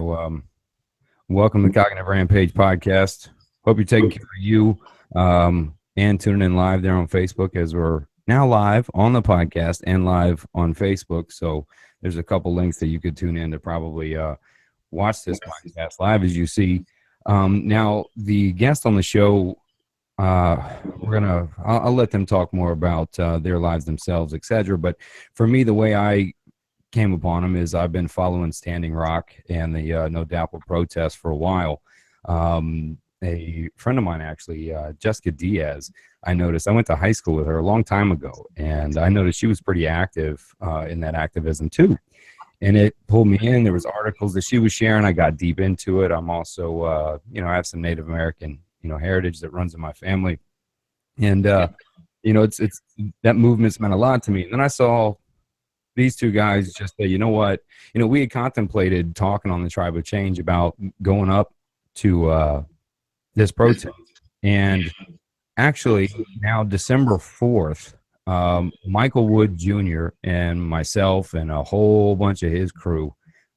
So, welcome to the Cognitive Rampage podcast. Hope you're taking care of you and tuning in live there on Facebook, as we're now live on the podcast and live on Facebook. So there's a couple links that you could tune in to probably watch this podcast live, as you see. Now, the guest on the show, I'll let them talk more about their lives themselves, etc. But for me, the way I came upon him is I've been following Standing Rock and the NODAPL protest for a while. A friend of mine, actually, Jessica Diaz, I noticed, I went to high school with her a long time ago, and I noticed she was pretty active in that activism too. And it pulled me in. There was articles that she was sharing. I got deep into it. I'm also, I have some Native American, heritage that runs in my family. And, it's that movement's meant a lot to me. And then I saw these two guys just say, you know what, we had contemplated talking on the Tribe of Change about going up to this protest. And actually now December 4th, Michael Wood Jr. and myself and a whole bunch of his crew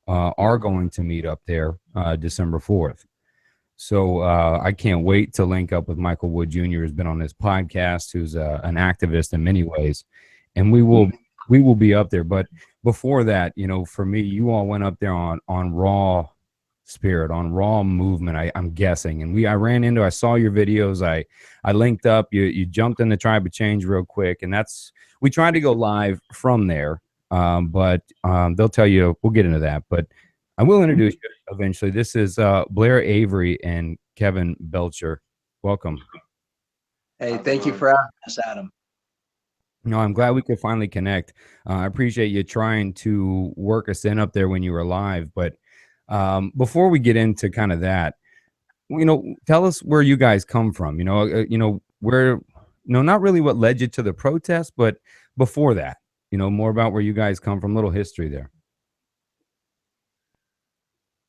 are going to meet up there December 4th. So I can't wait to link up with Michael Wood Jr., who's been on this podcast, who's an activist in many ways. And we will be up there. But before that, for me, you all went up there on raw spirit, on raw movement, I'm guessing. And I saw your videos. I linked up, you jumped in the Tribe of Change real quick. And we tried to go live from there. But they'll tell you, we'll get into that. But I will introduce you eventually. This is Blair Avery and Kevin Belcher. Welcome. Hey, thank you for having us, Adam. No, I'm glad we could finally connect. I appreciate you trying to work us in up there when you were live. But before we get into kind of that, tell us where you guys come from. Where, not really what led you to the protest, but before that, more about where you guys come from. Little history there.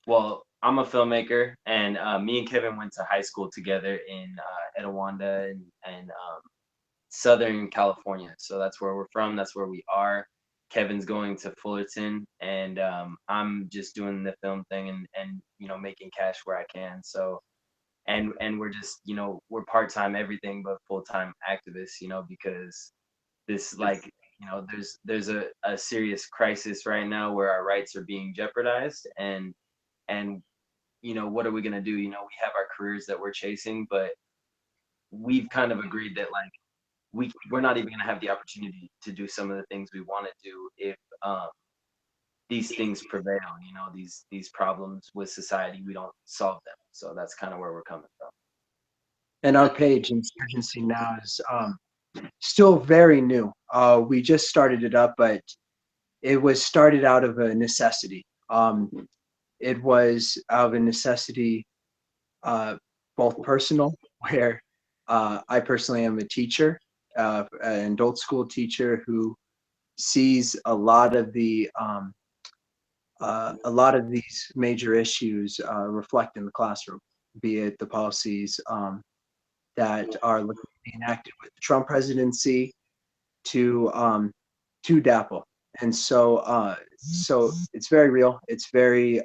Well, I'm a filmmaker, and me and Kevin went to high school together in Etowanda and Southern California. So that's where we're from. That's where we are. Kevin's going to Fullerton, and I'm just doing the film thing and making cash where I can. So, and we're just, we're part-time everything but full-time activists, because this, like, there's a serious crisis right now where our rights are being jeopardized, and what are we going to do? We have our careers that we're chasing, but we've kind of agreed that, like, we're not even going to have the opportunity to do some of the things we want to do if these things prevail. These problems with society, we don't solve them. So that's kind of where we're coming from. And our page, Insurgency Now, is still very new. We just started it up, but it was started out of a necessity. It was out of a necessity, both personal, where I personally am a teacher, an adult school teacher who sees a lot of these major issues reflect in the classroom, be it the policies that are being enacted with the Trump presidency to DAPL. And so it's very real. It's very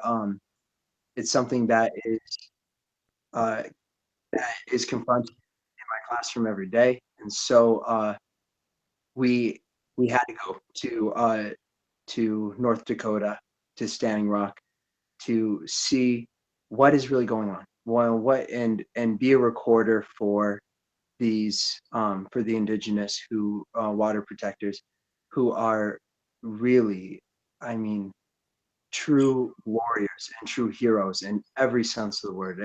it's something that is confronted in my classroom every day. And so we had to go to North Dakota, to Standing Rock, to see what is really going on. Well, and be a recorder for these for the indigenous water protectors who are really, true warriors and true heroes in every sense of the word.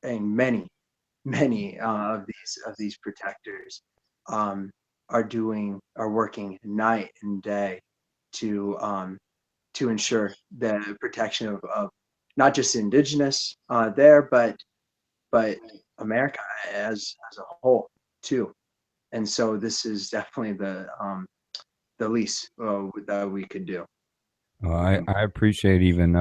And many of these protectors are working night and day to ensure the protection of not just indigenous there, but America as a whole too. And so this is definitely the least that we could do. I appreciate even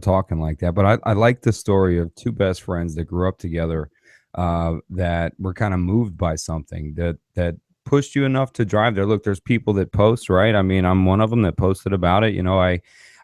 talking like that, but I like the story of two best friends that grew up together, that were kind of moved by something that pushed you enough to drive there. Look, there's people that post, right? I'm one of them that posted about it.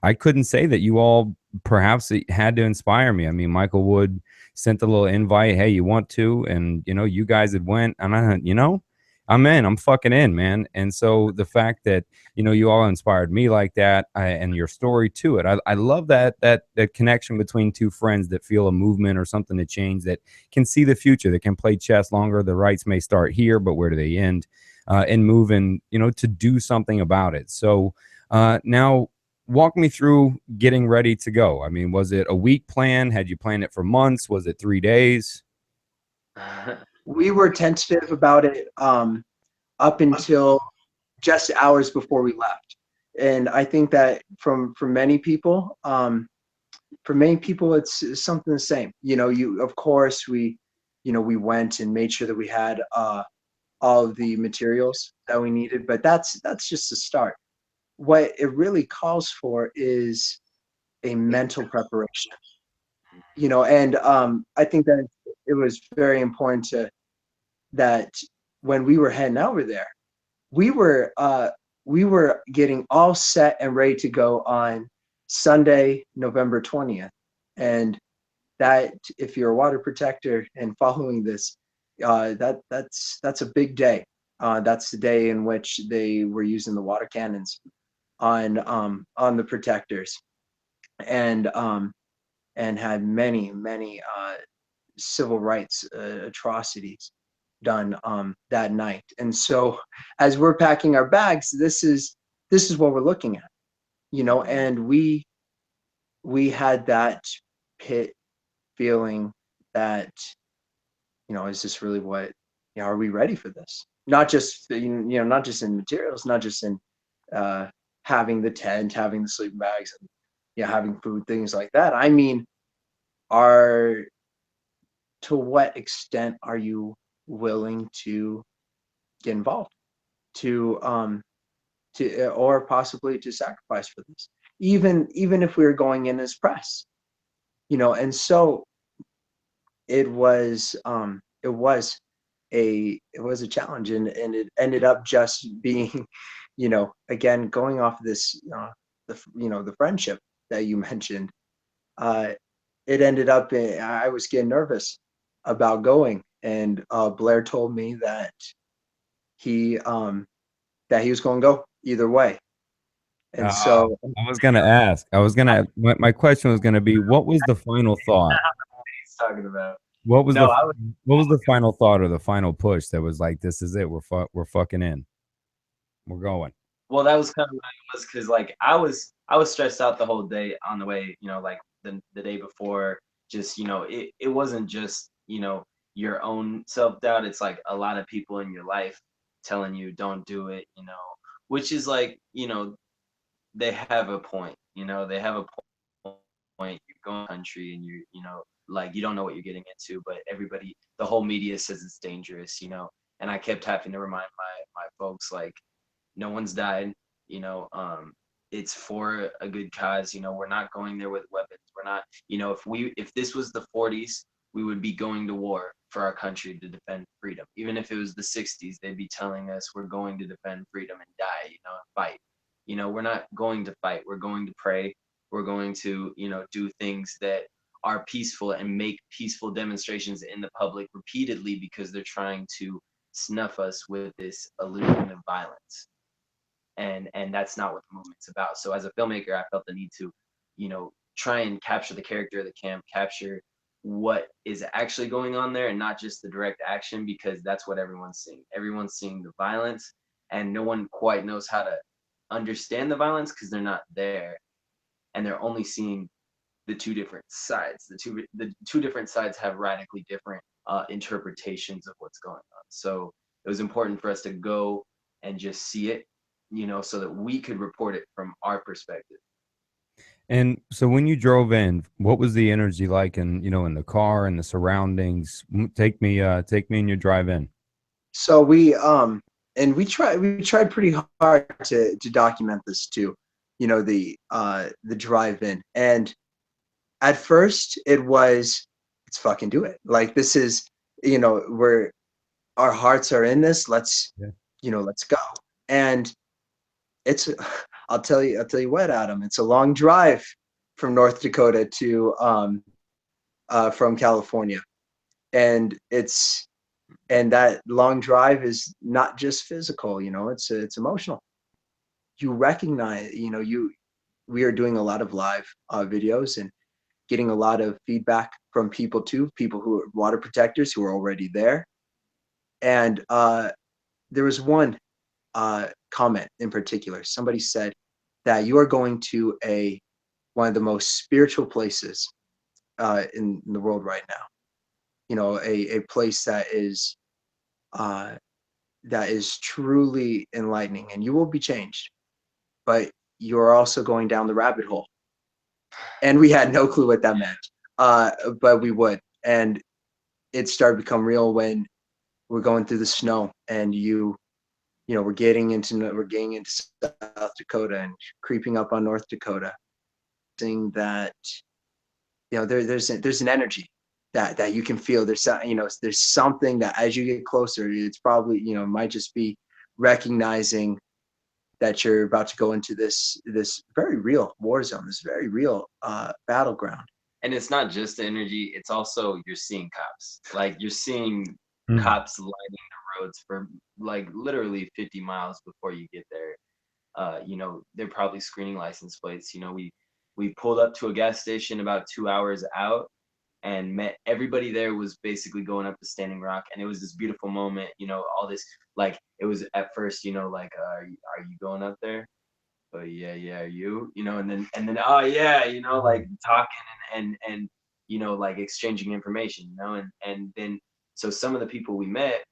I couldn't say that you all perhaps it had to inspire me. I mean, Michael Wood sent a little invite, hey, you want to? And, you know, you guys had went, and I, you know, I'm in, I'm fucking in, man. And so the fact that, you know, you all inspired me like that, and your story to it, I love that connection between two friends that feel a movement or something to change, that can see the future, that can play chess longer. The rights may start here, but where do they end? And moving, you know, to do something about it. So now walk me through getting ready to go. I mean, was it a week plan? Had you planned it for months? Was it 3 days? We were tentative about it up until just hours before we left. And I think that for many people, it's something the same. You know, of course we went and made sure that we had all of the materials that we needed, but that's just a start. What it really calls for is a mental preparation. You know, and I think that it was very important that when we were heading over there, we were getting all set and ready to go on Sunday, November 20th. And that, if you're a water protector and following this, that's a big day. That's the day in which they were using the water cannons on the protectors, and had many civil rights atrocities done that night. And so as we're packing our bags, this is what we're looking at, you know. And we had that pit feeling that, you know, is this really what, you know, are we ready for this? Not just, you know, not just in materials, not just in having the tent, having the sleeping bags, and, you know, having food, things like that. I mean, to what extent are you willing to get involved, to or possibly to sacrifice for this, even if we were going in as press, you know? And so it was a challenge, and it ended up just being, you know, again, going off this the friendship that you mentioned, it ended up I was getting nervous about going, and Blair told me that he was going to go either way. And so I was gonna ask. My question was gonna be, what was the final thought? He's talking about. What was No, the I was. what was the final thought or the final push that was like, this is it, we're fucking in, we're going? Well, that was kind of what it was, because like I was stressed out the whole day on the way. You know, like the day before. Just, you know, it wasn't just, you know, your own self doubt. It's like a lot of people in your life telling you don't do it. You know, which is like, you know, they have a point. You know, they have a point. You're going to country, and you know, like, you don't know what you're getting into, but everybody, the whole media says it's dangerous. You know, and I kept having to remind my folks, like, no one's died. You know, it's for a good cause. You know, we're not going there with weapons. We're not, you know, if this was the 40s, we would be going to war for our country to defend freedom. Even if it was the 60s, they'd be telling us we're going to defend freedom and die, you know, and fight. You know, we're not going to fight. We're going to pray. We're going to, you know, do things that are peaceful and make peaceful demonstrations in the public repeatedly, because they're trying to snuff us with this illusion of violence. And that's not what the movement's about. So as a filmmaker, I felt the need to, you know, try and capture the character of the camp, capture what is actually going on there, and not just the direct action, because that's what everyone's seeing. Everyone's seeing the violence, and no one quite knows how to understand the violence because they're not there, and they're only seeing the two different sides. The two different sides have radically different interpretations of what's going on. So it was important for us to go and just see it, you know, so that we could report it from our perspective. And so when you drove in, what was the energy like in, you know, in the car and the surroundings? Take me in your drive in. So we tried pretty hard to document this too, you know, the drive-in. And at first let's fucking do it. Like, this is, you know, our hearts are in this. Let's, Yeah. you know, let's go. And it's I'll tell you what, Adam, it's a long drive from North Dakota to from California. And that long drive is not just physical, it's emotional. You recognize, we are doing a lot of live videos and getting a lot of feedback from people too, people who are water protectors who are already there. And there was one comment in particular. Somebody said that you are going to one of the most spiritual places in the world right now. A place that is truly enlightening, and you will be changed. But you're also going down the rabbit hole, and we had no clue what that meant. But we would, and it started to become real when we're going through the snow, and we're getting into South Dakota and creeping up on North Dakota. Seeing that, there's an energy that you can feel. There's something that as you get closer, it's probably, might just be recognizing that you're about to go into this very real war zone, this very real battleground. And it's not just the energy, it's also you're seeing cops. Like you're seeing cops lining the roads for like literally 50 miles before you get there. They're probably screening license plates. We pulled up to a gas station about 2 hours out and met everybody there was basically going up to Standing Rock, and it was this beautiful moment. All this, like, it was at first, like, are you going up there? Oh yeah, are you? And then oh yeah, like talking and like exchanging information, and then so some of the people we met,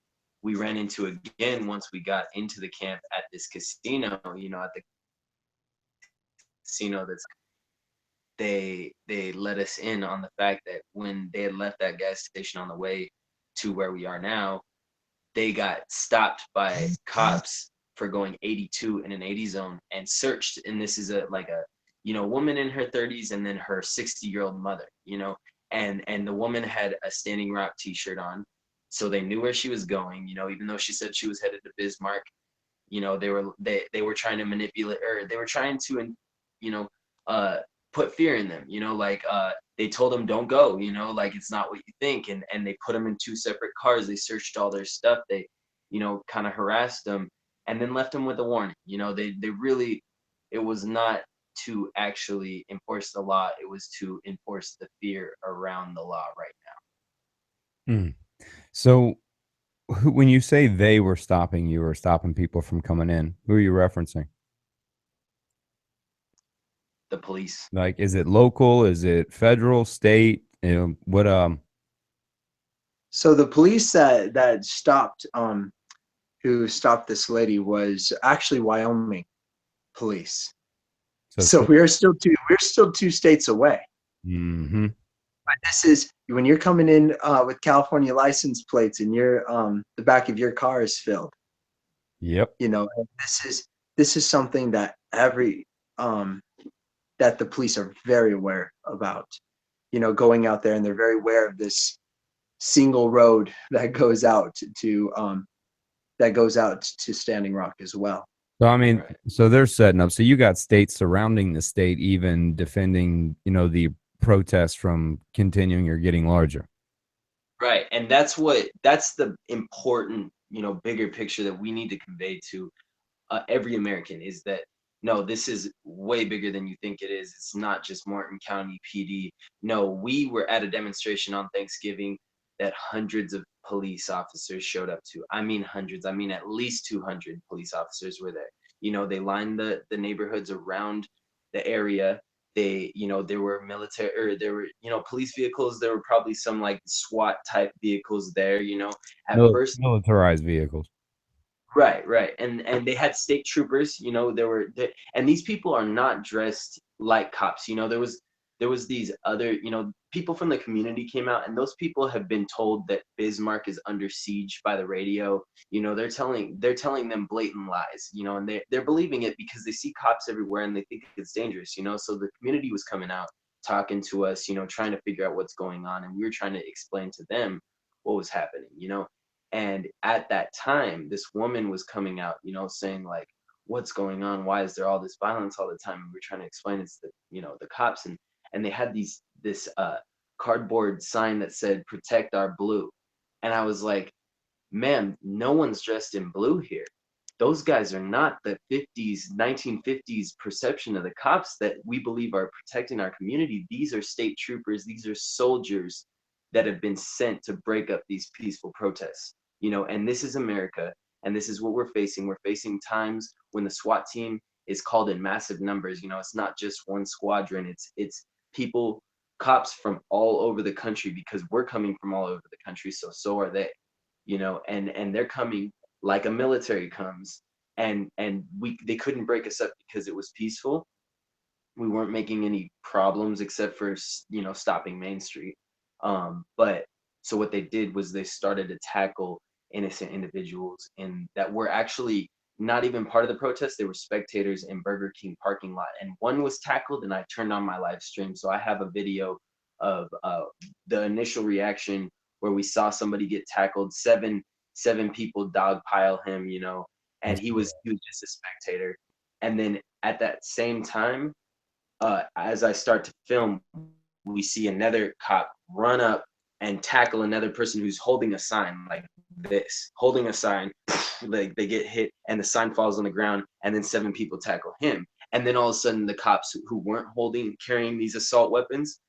we ran into again once we got into the camp at this casino, at the casino that's they let us in on the fact that when they had left that gas station on the way to where we are now, they got stopped by cops for going 82 in an 80 zone and searched. And this is a woman in her 30s and then her 60-year-old mother, and the woman had a Standing Rock t-shirt on. So they knew where she was going, even though she said she was headed to Bismarck. They were trying to manipulate, or they were trying to, put fear in them, they told them don't go, like it's not what you think, and they put them in two separate cars. They searched all their stuff. They, kind of harassed them and then left them with a warning. They really, it was not to actually enforce the law. It was to enforce the fear around the law right now. So when you say they were stopping you or stopping people from coming in, who are you referencing? The police. Like, is it local? Is it federal, state? What? So the police that stopped, who stopped this lady was actually Wyoming police. So we're still two states away. Mm-hmm. But this is when you're coming in with California license plates and the back of your car is filled. Yep. This is something that that the police are very aware about. Going out there, and they're very aware of this single road that goes out to Standing Rock as well. So I mean, so they're setting up. So you got states surrounding the state, even defending, the protests from continuing or getting larger. Right, and that's the important, bigger picture that we need to convey to every American, is that no, this is way bigger than you think it is. It's not just Martin County PD. No, we were at a demonstration on Thanksgiving that hundreds of police officers showed up to. I mean hundreds. I mean at least 200 police officers were there. They lined the neighborhoods around the area. There were military, or there were, police vehicles. There were probably some like SWAT type vehicles there, at first. Militarized vehicles. Right. And they had state troopers, and these people are not dressed like cops. There was these other, people from the community came out, and those people have been told that Bismarck is under siege by the radio. They're telling them blatant lies, and they're believing it because they see cops everywhere and they think it's dangerous, so the community was coming out talking to us, trying to figure out what's going on, and we were trying to explain to them what was happening. And at that time, this woman was coming out, saying like, what's going on? Why is there all this violence all the time? And we're trying to explain it's the, the cops, and they had this cardboard sign that said "Protect Our Blue," and I was like, "Ma'am, no one's dressed in blue here. Those guys are not the 1950s perception of the cops that we believe are protecting our community. These are state troopers. These are soldiers that have been sent to break up these peaceful protests, and this is America, and this is what we're facing. We're facing times when the SWAT team is called in massive numbers. It's not just one squadron. It's people, cops from all over the country, because we're coming from all over the country. So are they, and they're coming like a military comes, and they couldn't break us up because it was peaceful. We weren't making any problems except for stopping Main Street. But so what they did was they started to tackle innocent individuals, and that were actually not even part of the protest. They were spectators in Burger King parking lot, and one was tackled, and I turned on my live stream, so I have a video of the initial reaction where we saw somebody get tackled. Seven people dogpile him, and he was just a spectator. And then at that same time, as I start to film, we see another cop run up and tackle another person who's holding a sign like this, holding a sign, like they get hit and the sign falls on the ground, and then 7 people tackle him. And then all of a sudden the cops who weren't carrying these assault weapons,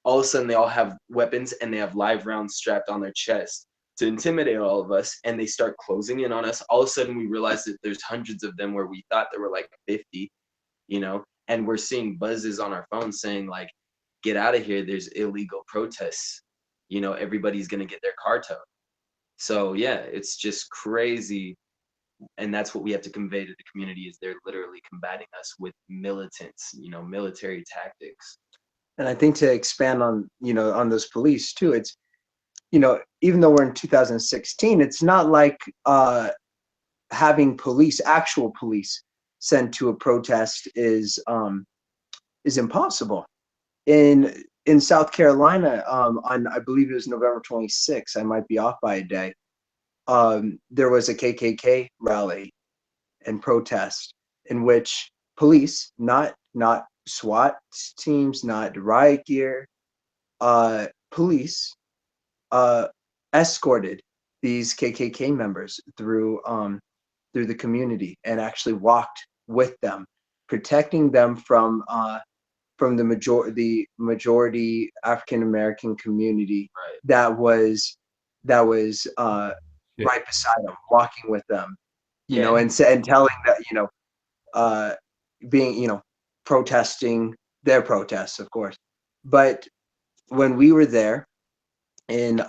all of a sudden they all have weapons and they have live rounds strapped on their chest to intimidate all of us, and they start closing in on us. All of a sudden we realize that there's hundreds of them where we thought there were like 50, and we're seeing buzzes on our phones saying like, get out of here, there's illegal protests, everybody's gonna get their car towed. So yeah, it's just crazy. And that's what we have to convey to the community, is they're literally combating us with militants, military tactics. And I think to expand on, on those police too, it's, even though we're in 2016, it's not like having actual police sent to a protest is impossible. In South Carolina, on, I believe it was November 26th, I might be off by a day, there was a KKK rally and protest in which police, not SWAT teams, not riot gear, police escorted these KKK members through the community and actually walked with them, protecting them from the majority African American community, right. that was right beside them, walking with them, and telling that, being, protesting their protests, of course. But when we were there in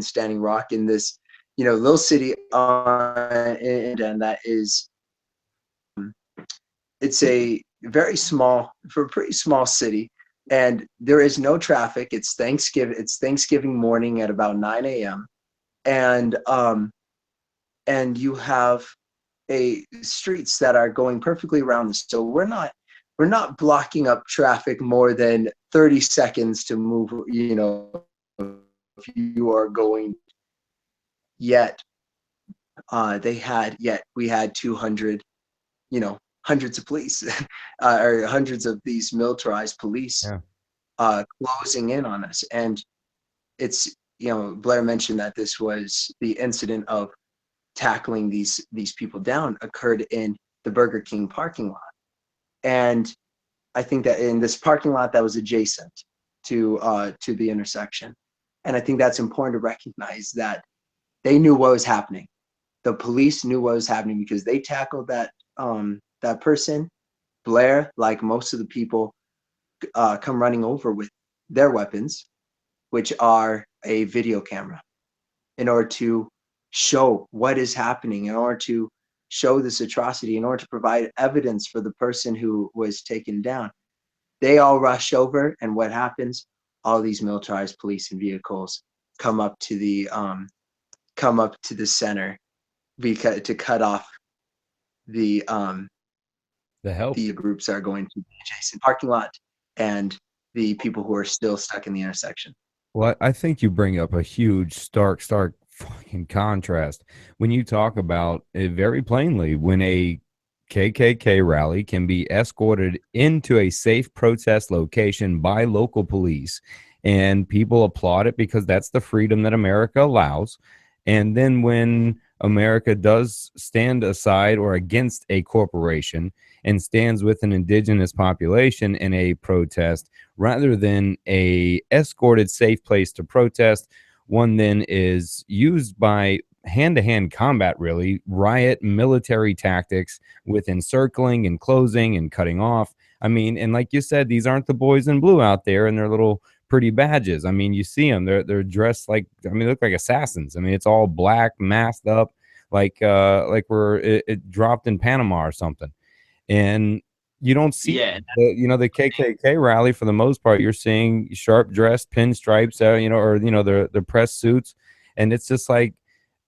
Standing Rock, in this little city and that is, it's a very small, for a pretty small city, and there is no traffic. It's Thanksgiving morning at about 9 a.m. and you have streets that are going perfectly around this. So we're not blocking up traffic more than 30 seconds to move, if you are going. Yet we had 200, hundreds of police or hundreds of these militarized police closing in on us. And it's, Blair mentioned that this was the incident of tackling these people down occurred in the Burger King parking lot. And I think that in this parking lot that was adjacent to the intersection. And I think that's important to recognize that they knew what was happening. The police knew what was happening because they tackled that person. Blair, like most of the people, come running over with their weapons, which are a video camera, in order to show what is happening, in order to show this atrocity, in order to provide evidence for the person who was taken down. They all rush over, and what happens? All these militarized police and vehicles come up to the center to cut off the help. The groups are going to the adjacent parking lot and the people who are still stuck in the intersection. Well, I think you bring up a huge, stark fucking contrast when you talk about it very plainly. When a KKK rally can be escorted into a safe protest location by local police, and people applaud it because that's the freedom that America allows. And then when America does stand aside or against a corporation and stands with an indigenous population in a protest rather than a escorted safe place to protest, one then is used by hand-to-hand combat, really riot military tactics with encircling and closing and cutting off. I mean, and like you said, these aren't the boys in blue out there and their little pretty badges. I mean, you see them, they're dressed like, I mean, look like assassins. I mean, it's all black, masked up, like it dropped in Panama or something. And you don't see Yeah, the KKK rally for the most part. You're seeing sharp dressed pinstripes, or the press suits, and it's just like,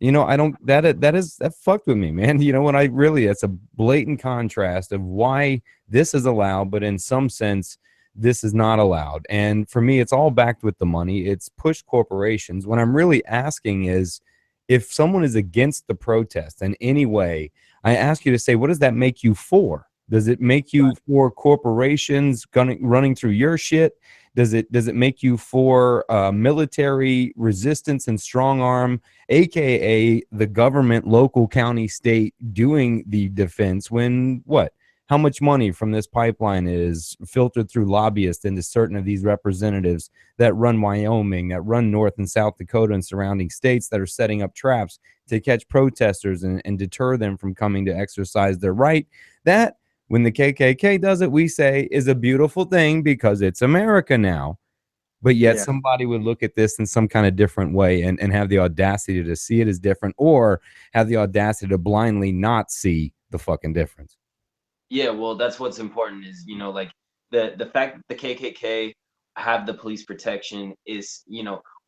I don't that fucked with me, man. When I really, it's a blatant contrast of why this is allowed, but in some sense this is not allowed. And for me, it's all backed with the money. It's push corporations. What I'm really asking is, if someone is against the protest in any way, I ask you to say, what does that make you for? Does it make you for corporations running through your shit? Does it make you for military resistance and strong arm, aka the government, local, county, state doing the defense? When what? How much money from this pipeline is filtered through lobbyists into certain of these representatives that run Wyoming, that run North and South Dakota and surrounding states, that are setting up traps to catch protesters and deter them from coming to exercise their right? That, when the KKK does it, we say is a beautiful thing because it's America now. But yet somebody would look at this in some kind of different way and have the audacity to see it as different, or have the audacity to blindly not see the fucking difference. Yeah, well, that's what's important is, like the fact that the KKK have the police protection is,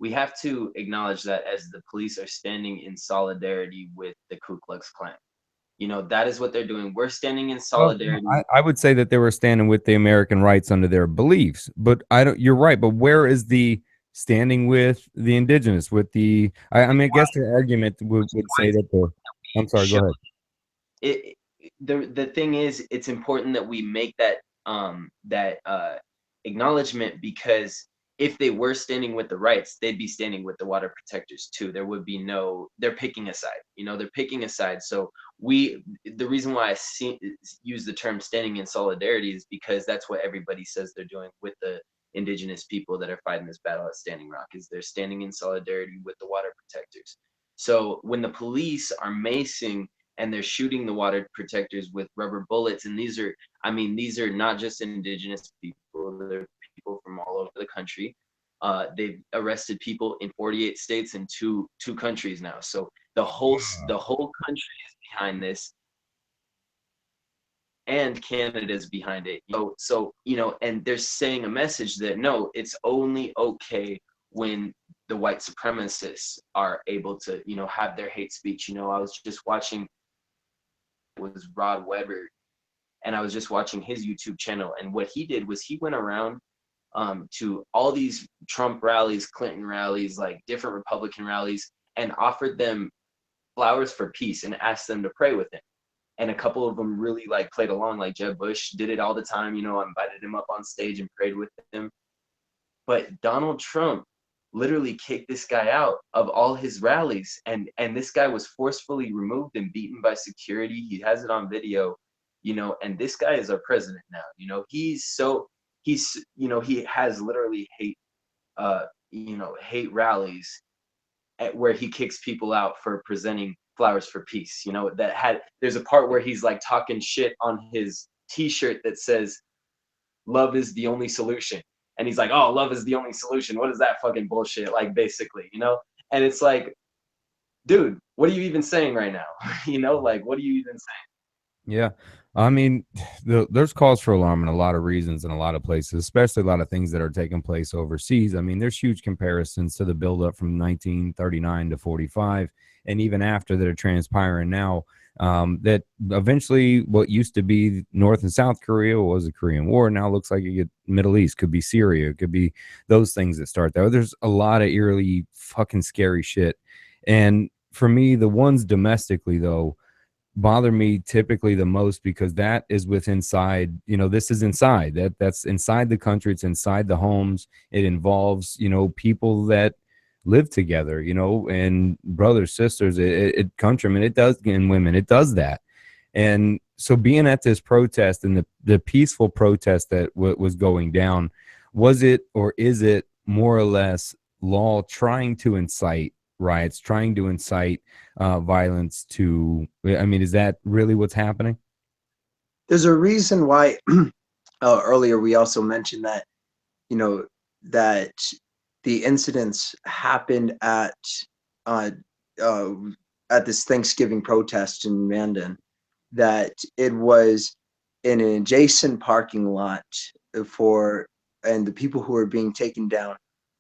we have to acknowledge that as the police are standing in solidarity with the Ku Klux Klan. That is what they're doing. We're standing in Well, solidarity. I would say that they were standing with the American rights under their beliefs, but you're right. But where is the standing with the indigenous, with the, I mean, I guess their argument would say that I'm sorry, go ahead. The thing is, it's important that we make that acknowledgement, because if they were standing with the rights, they'd be standing with the water protectors too. There would be they're picking a side. They're picking a side. So the reason why I use the term standing in solidarity is because that's what everybody says they're doing with the indigenous people that are fighting this battle at Standing Rock, is they're standing in solidarity with the water protectors. So when the police are macing and they're shooting the water protectors with rubber bullets, and these are not just indigenous people, they're people from all over the country. They've arrested people in 48 states and two countries now. So the whole country is behind this, and Canada's behind it. So and they're saying a message that no, it's only okay when the white supremacists are able to have their hate speech. I was just watching, was Rod Weber, and I was just watching his YouTube channel, and what he did was he went around to all these Trump rallies, Clinton rallies, like different Republican rallies, and offered them flowers for peace and asked them to pray with him. And a couple of them really like played along, like Jeb Bush did it all the time. I invited him up on stage and prayed with him. But Donald Trump literally kicked this guy out of all his rallies, and this guy was forcefully removed and beaten by security. He has it on video, and this guy is our president now. He has literally hate rallies where he kicks people out for presenting flowers for peace. There's a part where he's like talking shit on his t-shirt that says love is the only solution. And he's like, oh, love is the only solution. What is that fucking bullshit? Like, basically, and it's like, dude, what are you even saying right now? Like, what are you even saying? Yeah. I mean, there's cause for alarm in a lot of reasons in a lot of places, especially a lot of things that are taking place overseas. I mean, there's huge comparisons to the buildup from 1939 to 45, and even after, that are transpiring now. That eventually what used to be North and South Korea was the Korean War. Now looks like you get Middle East, could be Syria, could be those things that start there. There's a lot of eerily fucking scary shit. And for me, the ones domestically, though, bother me typically the most, because that is with inside, you know, this is inside, that's inside the country, it's inside the homes, it involves, you know, people that live together, you know, and brothers, sisters, countrymen, it does, and women, it does that. And so being at this protest, and the peaceful protest that was going down, was it, or is it more or less law trying to incite riots, trying to incite violence to, I mean, is that really what's happening? There's a reason why earlier we also mentioned that, you know, that the incidents happened uh, uh, at this Thanksgiving protest in Mandan, that it was in an adjacent parking lot for, and the people who were being taken down,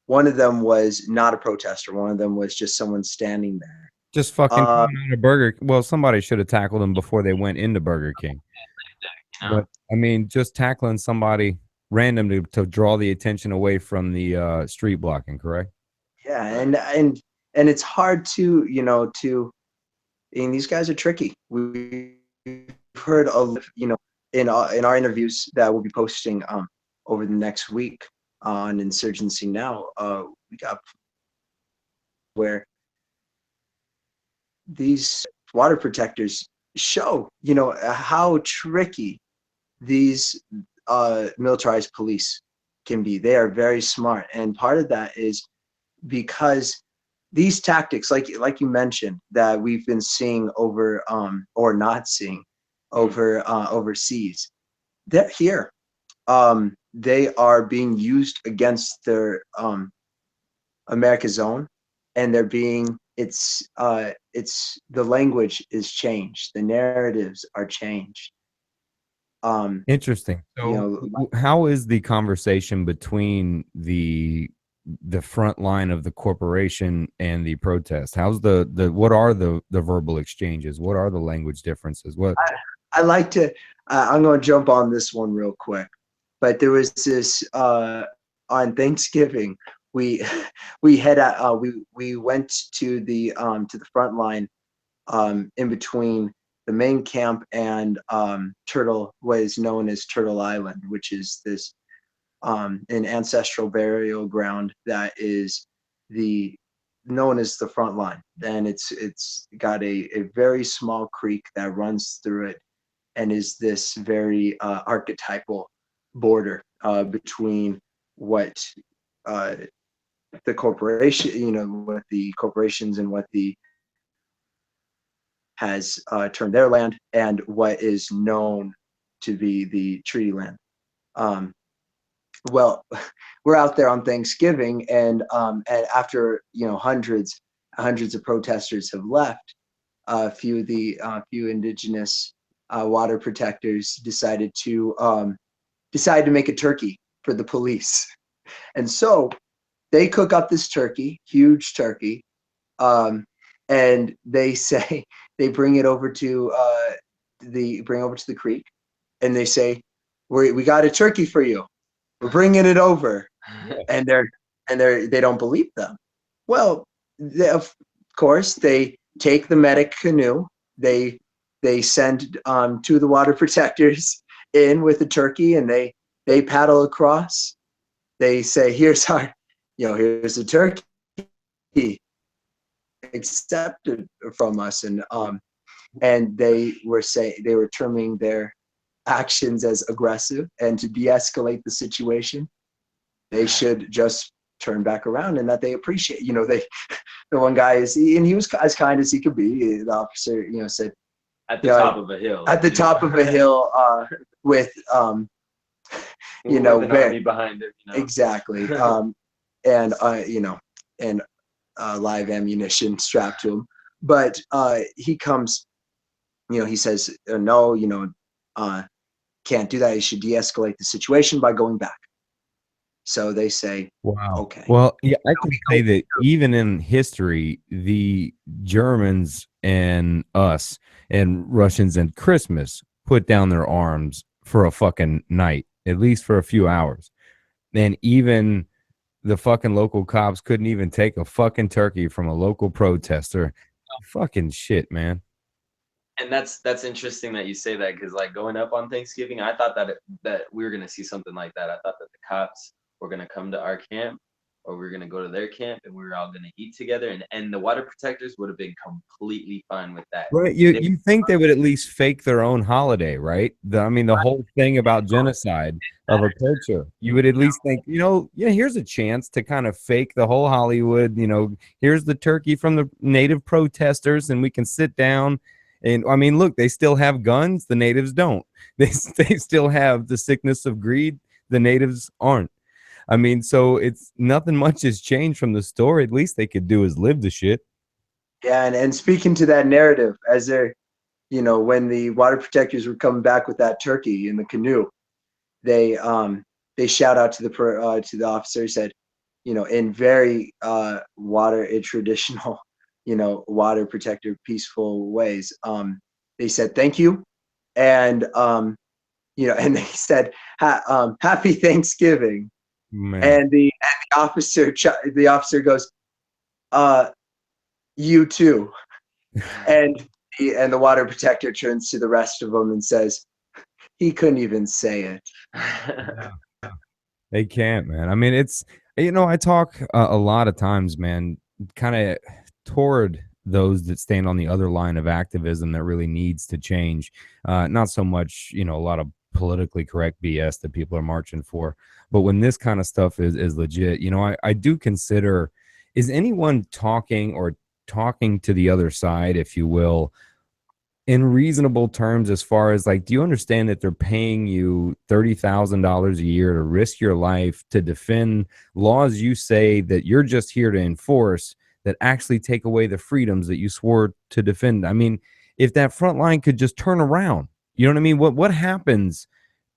one of them was not a protester, one of them was just someone standing there. Just fucking coming out of Burger. Well, somebody should have tackled them before they went into Burger King. But I mean, just tackling somebody random to draw the attention away from the street blocking, correct? Yeah, and it's hard to, you know, and these guys are tricky. We've heard of, you know, in our interviews that we'll be posting over the next week on Insurgency Now, we got where these water protectors show, you know, how tricky these militarized police can be. They are very smart, and part of that is because these tactics, like you mentioned, that we've been seeing over or not seeing over overseas, they're here. They are being used against their America's own, and they're being, it's the language is changed, the narratives are changed. Interesting. You So, know, how is the conversation between the front line of the corporation and the protest? How's the what are the verbal exchanges? What are the language differences? What? I like to. I'm going to jump on this one real quick, but there was this on Thanksgiving. We we had we went to the front line in between the main camp and Turtle, what is known as Turtle Island, which is this an ancestral burial ground that is the known as the front line. And it's got a very small creek that runs through it, and is this very archetypal border between what uh, the corporation, you know, what the corporations and what the has turned their land, and what is known to be the treaty land. Um, well, we're out there on Thanksgiving, and after, you know, hundreds of protesters have left, a few of the few indigenous water protectors decided to make a turkey for the police, and so they cook up this turkey, huge turkey, um, and they say they bring it over to the creek, and they say, we got a turkey for you, we're bringing it over. And they don't believe them. Well, of course they take the medic canoe, they send two of the water protectors in with the turkey, and they paddle across. They say, here's our, you know, here's the turkey accepted from us, and they were terming their actions as aggressive, and to de-escalate the situation, they should just turn back around, and that they appreciate, you know, the one guy and he was as kind as he could be. The officer, you know, said, at the top of a hill. At the top of a hill, with you know, with an army behind it. You know? Exactly. And you know, and live ammunition strapped to him. But he comes, you know, he says, no, you know, can't do that. You should de-escalate the situation by going back. So they say, Wow. okay. Well, yeah, I can say that even in history, the Germans and us and Russians and Christmas put down their arms for a fucking night, at least for a few hours. And even the fucking local cops couldn't even take a fucking turkey from a local protester. Fucking shit, man. And that's interesting that you say that, because like going up on Thanksgiving, I thought that we were gonna see something like that. I thought that the cops were gonna come to our camp, or we were gonna go to their camp, and we were all gonna eat together, and the water protectors would have been completely fine with that. Right. You think they would at least fake their own holiday, right? I mean, the whole thing about genocide of a culture, you would at least think, yeah, here's a chance to kind of fake the whole Hollywood, here's the turkey from the native protesters, and we can sit down. And I mean, look, they still have guns. The natives don't. They still have the sickness of greed. The natives aren't. I mean, so it's nothing much has changed from the story. At least they could do is live the shit. Yeah, and speaking to that narrative, as they're, when the water protectors were coming back with that turkey in the canoe, they shout out to the officer, said, in very traditional, water protector peaceful ways. They said thank you, and and they said happy Thanksgiving, Man. and the officer goes, you too. And the water protector turns to the rest of them and says, he couldn't even say it. Yeah. They can't, man. I mean, it's, I talk a lot of times, man, kind of toward those that stand on the other line of activism that really needs to change. Not so much, a lot of politically correct BS that people are marching for, but when this kind of stuff is legit, I do consider, is anyone talking to the other side, if you will, in reasonable terms, as far as like, do you understand that they're paying you $30,000 a year to risk your life to defend laws you say that you're just here to enforce, that actually take away the freedoms that you swore to defend? I mean, if that front line could just turn around, you know what I mean? What happens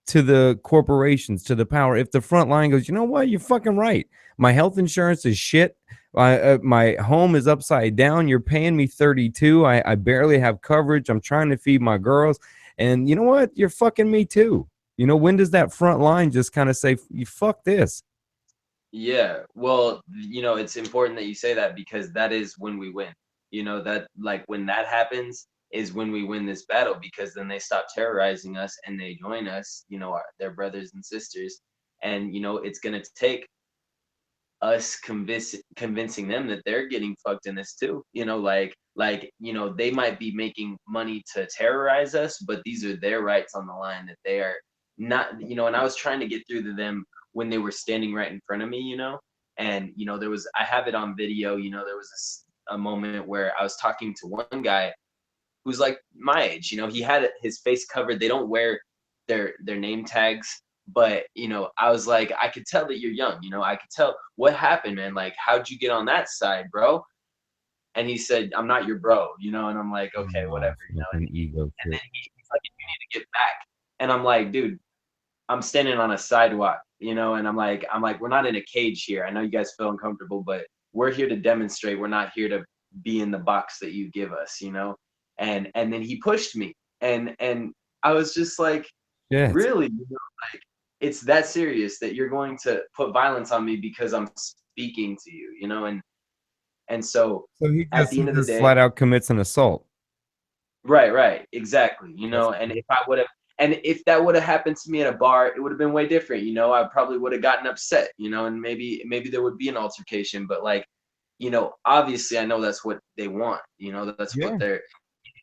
to the corporations, to the power, if the front line goes, you know what, you're fucking right, my health insurance is shit, my home is upside down, you're paying me 32, I barely have coverage, I'm trying to feed my girls, and you know what, you're fucking me too. When does that front line just kind of say, you fuck this? Yeah, well, it's important that you say that, because that is when we win. That, like, when that happens is when we win this battle, because then they stop terrorizing us and they join us, their brothers and sisters. And, it's going to take us convincing them that they're getting fucked in this too. They might be making money to terrorize us, but these are their rights on the line, that they are not, and I was trying to get through to them when they were standing right in front of me, and I have it on video, there was a moment where I was talking to one guy who's like my age, he had his face covered. They don't wear their name tags, but I was like, I could tell that you're young, I could tell. What happened, man? Like, how'd you get on that side, bro? And he said, I'm not your bro, and I'm like, okay, whatever, An ego and trip. then he's like, you need to get back. And I'm like, dude, I'm standing on a sidewalk, and I'm like, we're not in a cage here. I know you guys feel uncomfortable, but we're here to demonstrate. We're not here to be in the box that you give us, and then he pushed me, and I was just like, Yeah. really, like, it's that serious that you're going to put violence on me because I'm speaking to you, and so So he at just the end of the day, flat out commits an assault. right, exactly, That's and if that would have happened to me at a bar, it would have been way different, I probably would have gotten upset, and maybe there would be an altercation, but like, obviously I know that's what they want, that's yeah, what they're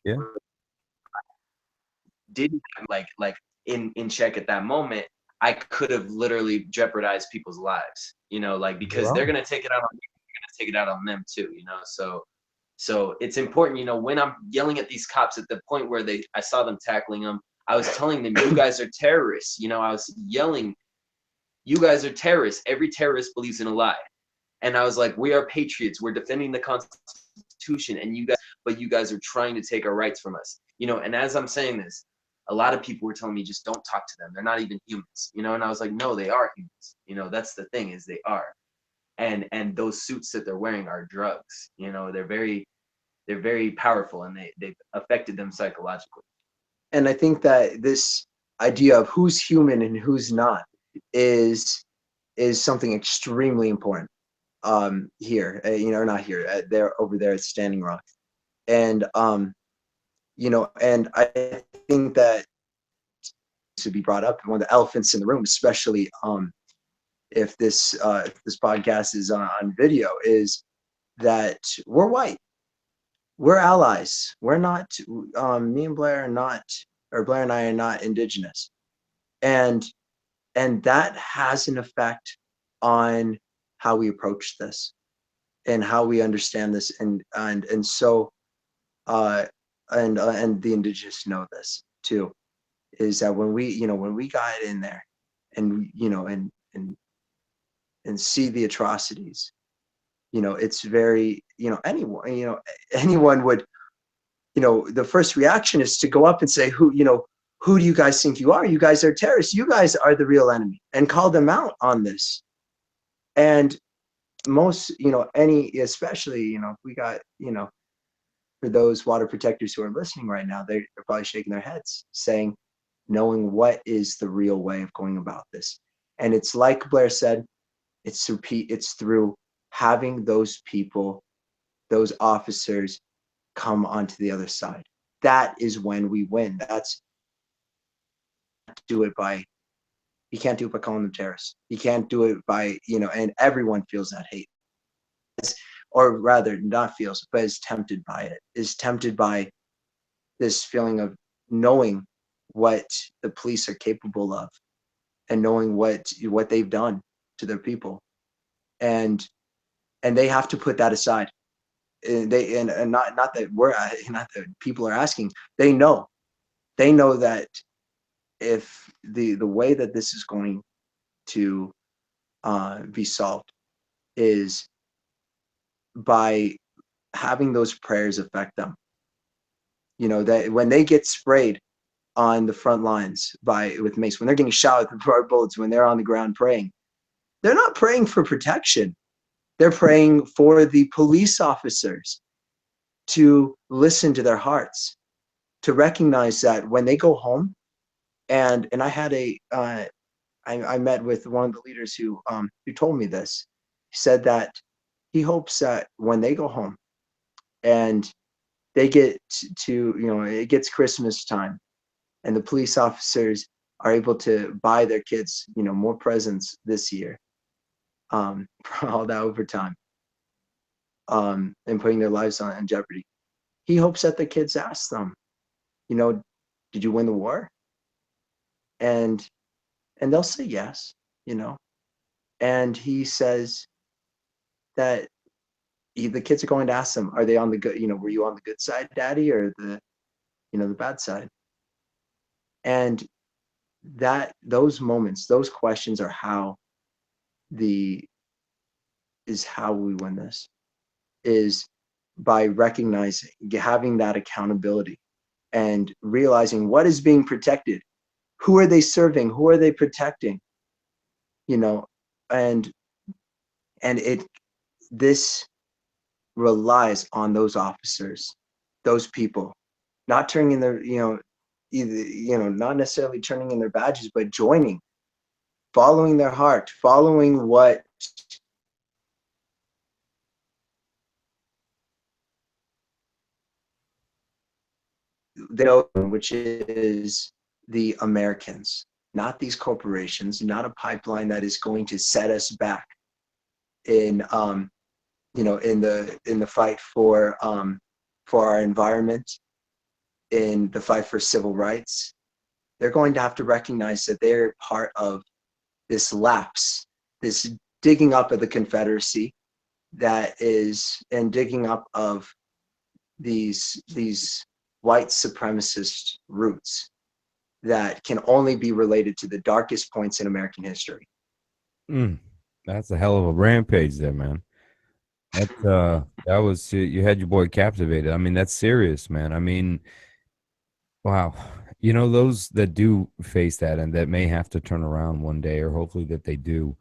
yeah. didn't like in check at that moment. I could have literally jeopardized people's lives, because they're gonna take it out on me, they're gonna take it out on them too, so it's important, when I'm yelling at these cops, at the point where I saw them tackling them, I was telling them, you guys are terrorists, I was yelling, you guys are terrorists. Every terrorist believes in a lie. And I was like, we are patriots. We're defending the Constitution, and you guys are trying to take our rights from us. And as I'm saying this, a lot of people were telling me, just don't talk to them. They're not even humans, and I was like, no, they are humans. That's the thing, is they are. And those suits that they're wearing are drugs. They're very powerful, and they've affected them psychologically. And I think that this idea of who's human and who's not is something extremely important here, or not here, there, over there at Standing Rock. And and I think that to be brought up, one of the elephants in the room, especially if this podcast is on video, is that we're white, we're allies, we're not. Me and Blair are not, or Blair and I are not indigenous, and that has an effect on how we approach this and how we understand this, and so and the indigenous know this too, is that when we got in there and and see the atrocities, it's very, anyone would, the first reaction is to go up and say, who do you guys think you are? You guys are terrorists. You guys are the real enemy, and call them out on this. And most, especially, we got, for those water protectors who are listening right now, they're probably shaking their heads saying, knowing what is the real way of going about this. And it's like Blair said, it's through having those people, those officers, come onto the other side. That is when we win. You can't do it by calling them terrorists. You can't do it by, and everyone feels that hate. Or rather, not feels, but is tempted by it, is tempted by this feeling of knowing what the police are capable of, and knowing what they've done to their people, and they have to put that aside. And not that people are asking. They know that if the way that this is going to be solved is by having those prayers affect them. That when they get sprayed on the front lines with mace, when they're getting shot with bullets, when they're on the ground praying, they're not praying for protection. They're praying for the police officers to listen to their hearts, to recognize that when they go home, and I had I met with one of the leaders who told me this. He said that he hopes that when they go home and they get to, it gets Christmas time, and the police officers are able to buy their kids, more presents this year, for all that overtime, and putting their lives in jeopardy. He hopes that the kids ask them, did you win the war? And they'll say yes, and he says that the kids are going to ask them, are they on the good, were you on the good side, Daddy, or the bad side? And those moments, those questions are how we win this, is by recognizing, having that accountability, and realizing what is being protected, who are they serving, who are they protecting, and this relies on those officers, those people, not turning in their, not necessarily turning in their badges, but joining, following their heart, following what they know, which is the Americans, not these corporations, not a pipeline that is going to set us back in in the fight for our environment, in the fight for civil rights. They're going to have to recognize that they're part of this lapse, this digging up of the Confederacy, and digging up of these white supremacist roots that can only be related to the darkest points in American history. That's a hell of a rampage there, man. That was, you had your boy captivated. I mean, that's serious, man. I mean, wow. Those that do face that and that may have to turn around one day, or hopefully that they do.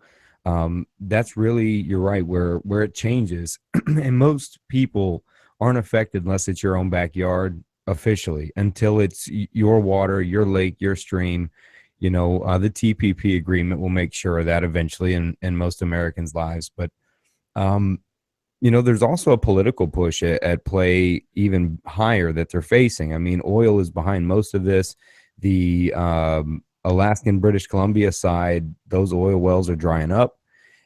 That's really, you're right, where it changes. And most people aren't affected unless it's your own backyard officially, until it's your water, your lake, your stream. The TPP agreement will make sure of that eventually in most Americans' lives. But there's also a political push at play even higher that they're facing. I mean, oil is behind most of this. The Alaskan British Columbia side, those oil wells are drying up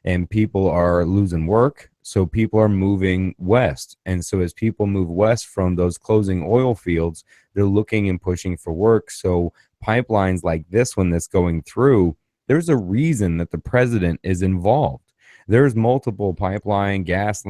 and people are losing work. So people are moving west. And so as people move west from those closing oil fields, they're looking and pushing for work. So pipelines like this one that's going through, there's a reason that the president is involved. There's multiple pipeline, gas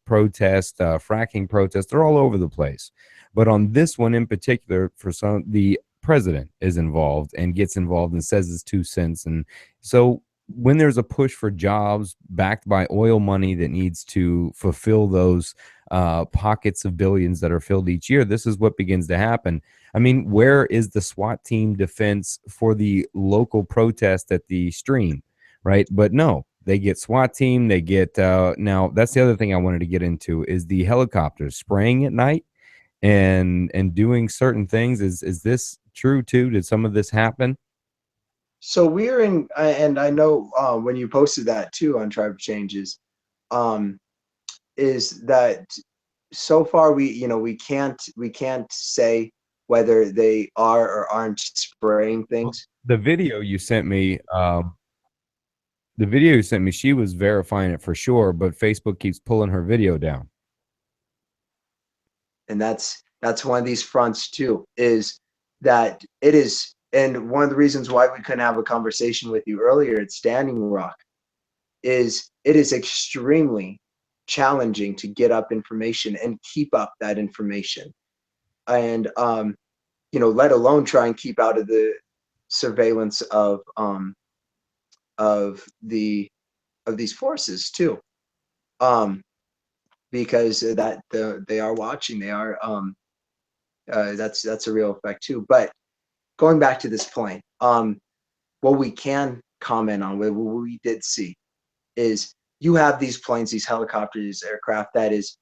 protests, fracking protests. They're all over the place. But on this one in particular, for some, the president is involved and gets involved and says his 2 cents. And so when there's a push for jobs backed by oil money that needs to fulfill those pockets of billions that are filled each year, this is what begins to happen. I mean, where is the SWAT team defense for the local protest at the stream, right? But no, they get SWAT team. They get now. That's the other thing I wanted to get into is the helicopters spraying at night and doing certain things. Is this true too? Did some of this happen? So we're in, and I know when you posted that too on Tribe Changes, um, is that so far we can't say whether they are or aren't spraying things. The video you sent me, the video you sent me, she was verifying it for sure, but Facebook keeps pulling her video down. And that's one of these fronts too, is that it is, and one of the reasons why we couldn't have a conversation with you earlier at Standing Rock is it is extremely challenging to get up information and keep up that information, and let alone try and keep out of the surveillance of these forces too, because they are watching, they are that's a real effect too. But going back to this point, what we can comment on, what we did see, is you have these planes, these helicopters, aircraft that is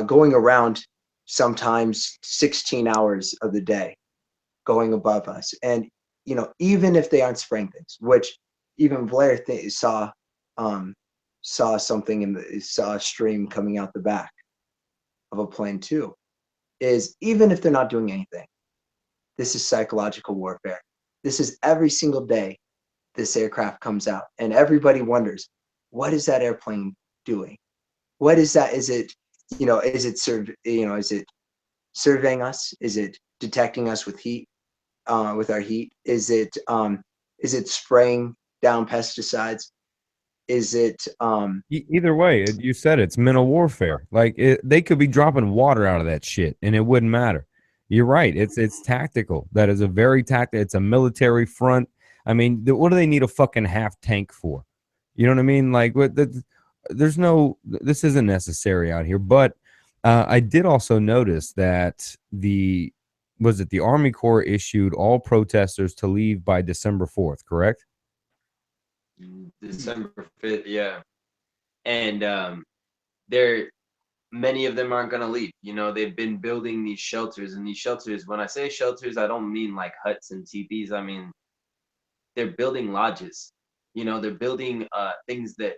going around sometimes 16 hours of the day, going above us. And even if they aren't spraying things, which even Blair saw something saw a stream coming out the back of a plane too, is even if they're not doing anything, this is psychological warfare. This is every single day this aircraft comes out and everybody wonders, what is that airplane doing? What is that? Is it, is it surveying us? Is it detecting us with heat, with our heat? Is it spraying down pesticides? Is it Either way, you said it's mental warfare. Like they could be dropping water out of that shit, and it wouldn't matter. You're right. It's tactical. That is a very tactical. It's a military front. I mean, what do they need a fucking half tank for? You know what I mean? Like, there's no. This isn't necessary out here. But I did also notice that the Army Corps issued all protesters to leave by December 4th. Correct? December 5th, yeah. And they're many of them aren't going to leave. They've been building these shelters, and these shelters, when I say shelters, I don't mean like huts and teepees. I mean they're building lodges. They're building things that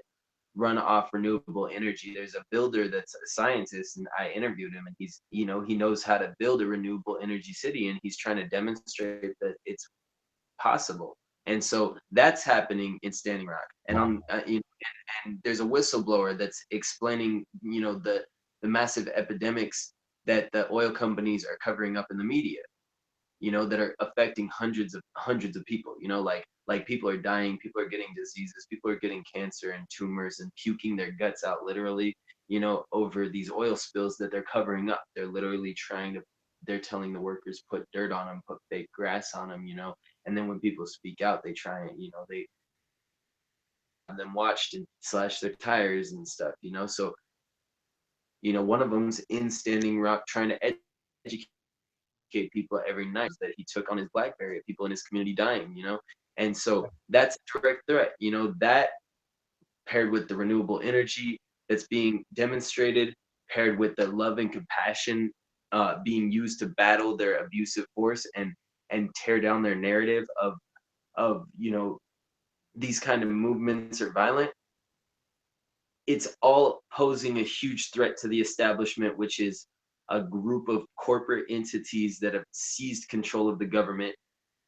run off renewable energy. There's a builder that's a scientist, and I interviewed him, and he knows how to build a renewable energy city, and he's trying to demonstrate that it's possible. And so that's happening in Standing Rock. And and there's a whistleblower that's explaining, the massive epidemics that the oil companies are covering up in the media, that are affecting hundreds of people. Like people are dying, people are getting diseases, people are getting cancer and tumors and puking their guts out, literally, over these oil spills that they're covering up. They're literally they're telling the workers, put dirt on them, put fake grass on them, and then when people speak out, they try and, they have them watched and slash their tires and stuff. So one of them's in Standing Rock trying to educate people every night that he took on his BlackBerry, people in his community dying. And so that's a direct threat. That paired with the renewable energy that's being demonstrated, paired with the love and compassion being used to battle their abusive force and tear down their narrative of these kind of movements are violent. it's all posing a huge threat to the establishment, which is a group of corporate entities that have seized control of the government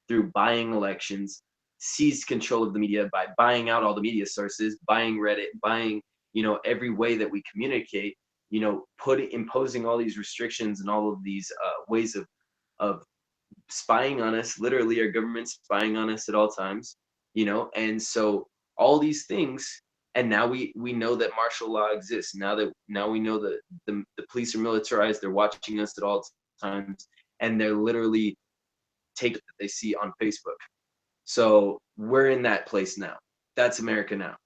through buying elections, seized control of the media by buying out all the media sources, buying Reddit, buying, every way that we communicate, imposing all these restrictions and all of these ways of spying on us. Literally, our government spying on us at all times, and so all these things. And now we know that martial law exists. Now we know that the police are militarized. They're watching us at all times, and they're literally taking that they see on Facebook. So we're in that place now. That's America now.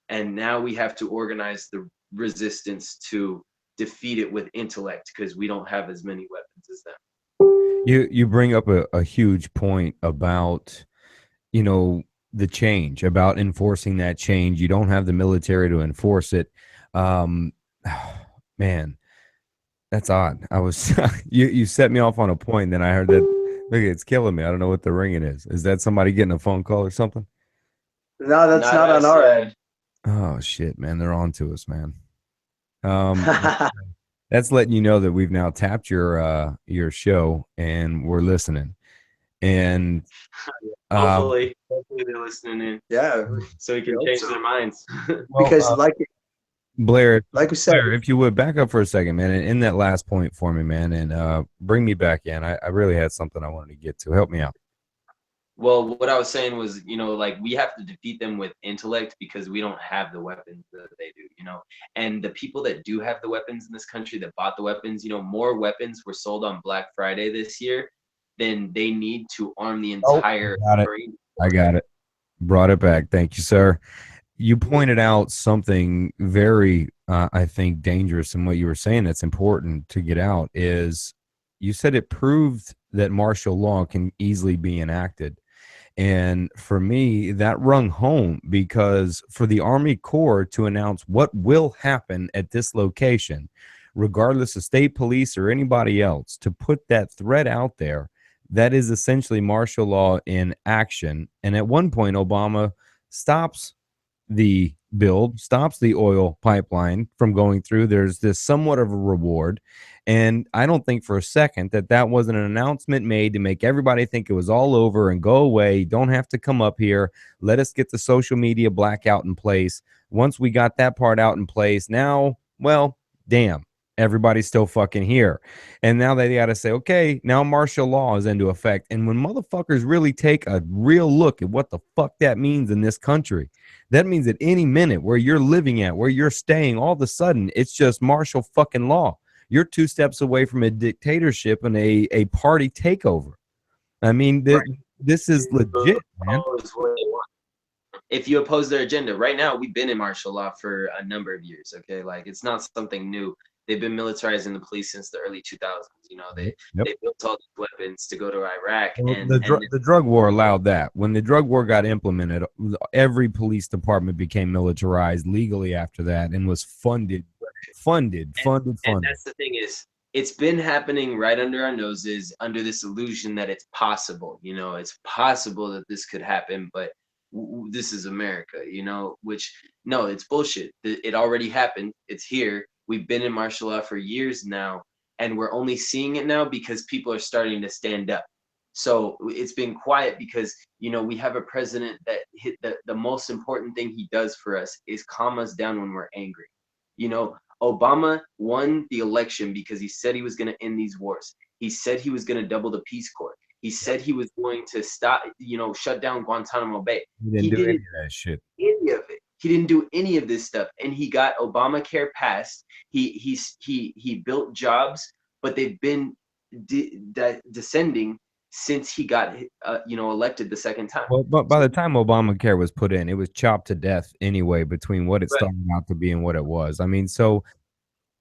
And now we have to organize the resistance to defeat it with intellect, because we don't have as many weapons as them. You bring up a huge point about, the change, about enforcing that change. You don't have the military to enforce it. Um, man, that's odd. I was you set me off on a point, then I heard that. Look, it's killing me. I don't know what the ringing is. Is that somebody getting a phone call or something? No, that's not on our end. Oh shit, man, they're on to us, man. That's letting you know that we've now tapped your show and we're listening. And hopefully they're listening in. Yeah, so we can change their minds. Because Blair, like we said, Blair, if you would back up for a second, man, and in that last point for me, man, and bring me back in. I really had something I wanted to get to. Help me out. Well, what I was saying was, like, we have to defeat them with intellect, because we don't have the weapons that they do, and the people that do have the weapons in this country, that bought the weapons, more weapons were sold on Black Friday this year than they need to arm the entire I got it. Brought it back. Thank you, sir. You pointed out something very, I think, dangerous in what you were saying that's important to get out. Is you said it proved that martial law can easily be enacted. And for me, that rung home, because for the Army Corps to announce what will happen at this location, regardless of state police or anybody else, to put that threat out there, that is essentially martial law in action. And at one point, Obama stops the build, stops the oil pipeline from going through. There's this somewhat of a reward. And I don't think for a second that wasn't an announcement made to make everybody think it was all over and go away. You don't have to come up here. Let us get the social media blackout in place. Once we got that part out in place, now, well, damn, everybody's still fucking here. And now they got to say, okay, now martial law is into effect. And when motherfuckers really take a real look at what the fuck that means in this country, that means at any minute where you're living at, where you're staying, all of a sudden, it's just martial fucking law. You're 2 steps away from a dictatorship and a party takeover. I mean, this is legit, man. If you oppose their agenda, right now, we've been in martial law for a number of years, okay? Like, it's not something new. They've been militarizing the police since the early 2000s. They built all these weapons to go to Iraq. Well, and the drug war allowed that. When the drug war got implemented, every police department became militarized legally after that and was funded. And that's the thing, is it's been happening right under our noses, under this illusion that it's possible. It's possible that this could happen, but this is America, which, no, it's bullshit. It already happened. It's here. We've been in martial law for years now, and we're only seeing it now because people are starting to stand up. So it's been quiet because, we have a president that hit the most important thing he does for us is calm us down when we're angry. Obama won the election because he said he was going to end these wars. He said he was going to double the Peace Corps. He said he was going to stop, shut down Guantanamo Bay. He didn't do any of that shit. Any of it. He didn't do any of this stuff, and he got Obamacare passed. He built jobs, but they've been descending since he got elected the second time. Well, but by the time Obamacare was put in, it was chopped to death anyway between what it started out to be and what it was. I mean, so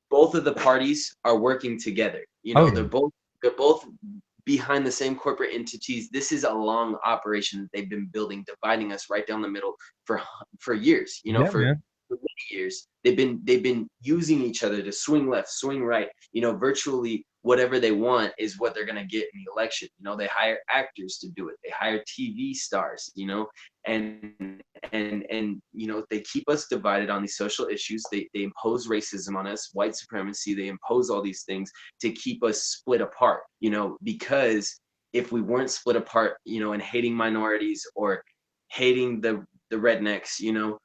both of the parties are working together. They're both behind the same corporate entities. This is a long operation that they've been building, dividing us right down the middle for years. For many years, they've been using each other to swing left, swing right. Virtually whatever they want is what they're gonna get in the election. They hire actors to do it. They hire TV stars. and you know, they keep us divided on these social issues. They impose racism on us, white supremacy. They impose all these things to keep us split apart, you know, because if we weren't split apart, you know, and hating minorities or hating the rednecks, you know,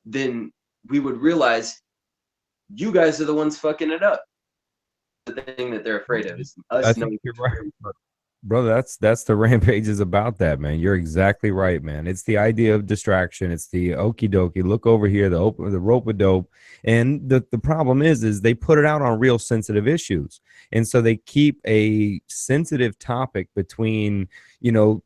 then we would realize you guys are the ones fucking it up. The thing that they're afraid of is I us think knowing. you're right. Bro, that's the rampage is about that, man. You're exactly right, man. It's the idea of distraction. It's the okie dokie. Look over here, the rope a dope. And the problem is they put it out on real sensitive issues. And so they keep a sensitive topic between, you know,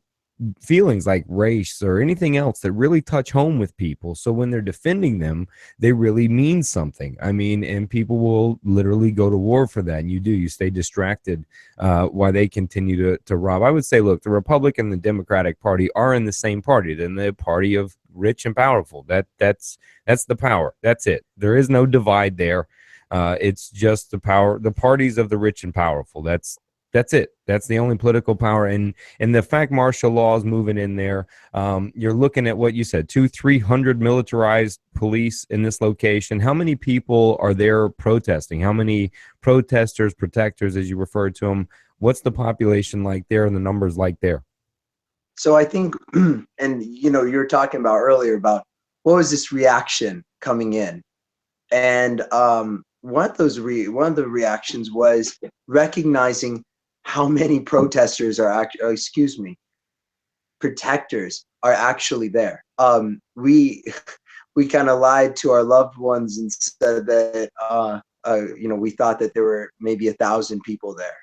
feelings like race or anything else that really touch home with people. So when they're defending them, they really mean something. I mean, and people will literally go to war for that. And you stay distracted while they continue to rob. I would say, look, the Republican and the Democratic Party are in the same party, then the party of rich and powerful. That's the power. That's it. There is no divide there. It's just the power, the parties of the rich and powerful. That's it. That's the only political power. And the fact martial law is moving in there. You're looking at what you said, 200-300 militarized police in this location. How many people are there protesting? How many protesters, protectors, as you referred to them? What's the population like there and the numbers like there? So I think, and you know, you were talking about earlier about what was this reaction coming in, and one of the reactions was recognizing how many protesters are protectors are actually there. We kind of lied to our loved ones and said that you know, we thought that there were maybe 1,000 people there.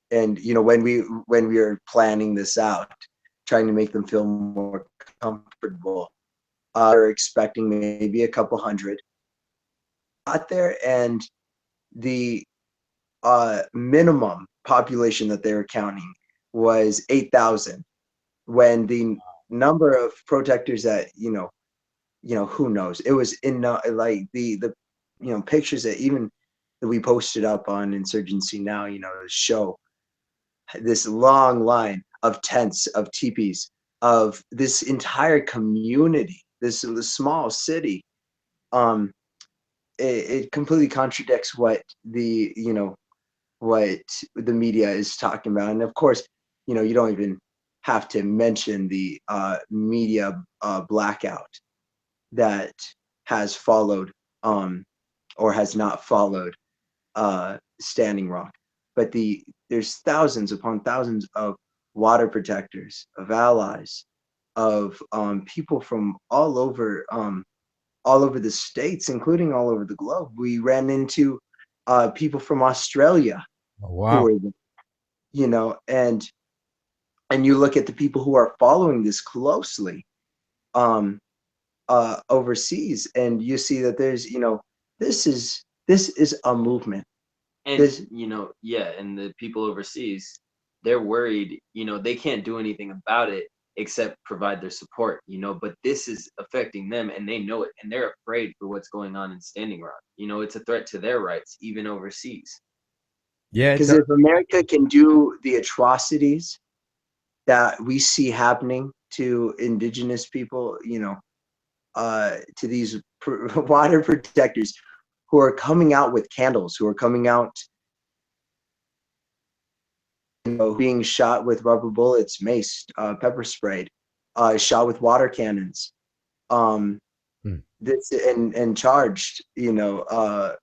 And you know, when we were planning this out, trying to make them feel more comfortable, we were expecting maybe a couple hundred. Got there, and the minimum population that they were counting was 8,000, when the number of protectors that you know, who knows, it was in like the you know, pictures that even that we posted up on Insurgency Now, you know, show this long line of tents, of teepees, of this entire community, this small city. It completely contradicts what the, you know, what the media is talking about. And of course, you know, you don't even have to mention the media blackout that has followed or has not followed Standing Rock. But there's thousands upon thousands of water protectors, of allies, of people from all over the states, including all over the globe. We ran into people from Australia. Oh, wow. Who were, you know, and you look at the people who are following this closely overseas, and you see that there's, you know, this is a movement. And you know, yeah, and the people overseas, they're worried, you know, they can't do anything about it except provide their support, you know, but this is affecting them and they know it, and they're afraid for what's going on in Standing Rock. You know, it's a threat to their rights, even overseas. Yeah, because if America can do the atrocities that we see happening to indigenous people, you know, to these water protectors who are coming out with candles, who are coming out, you know, being shot with rubber bullets, maced, pepper sprayed, shot with water cannons, this and charged, you know,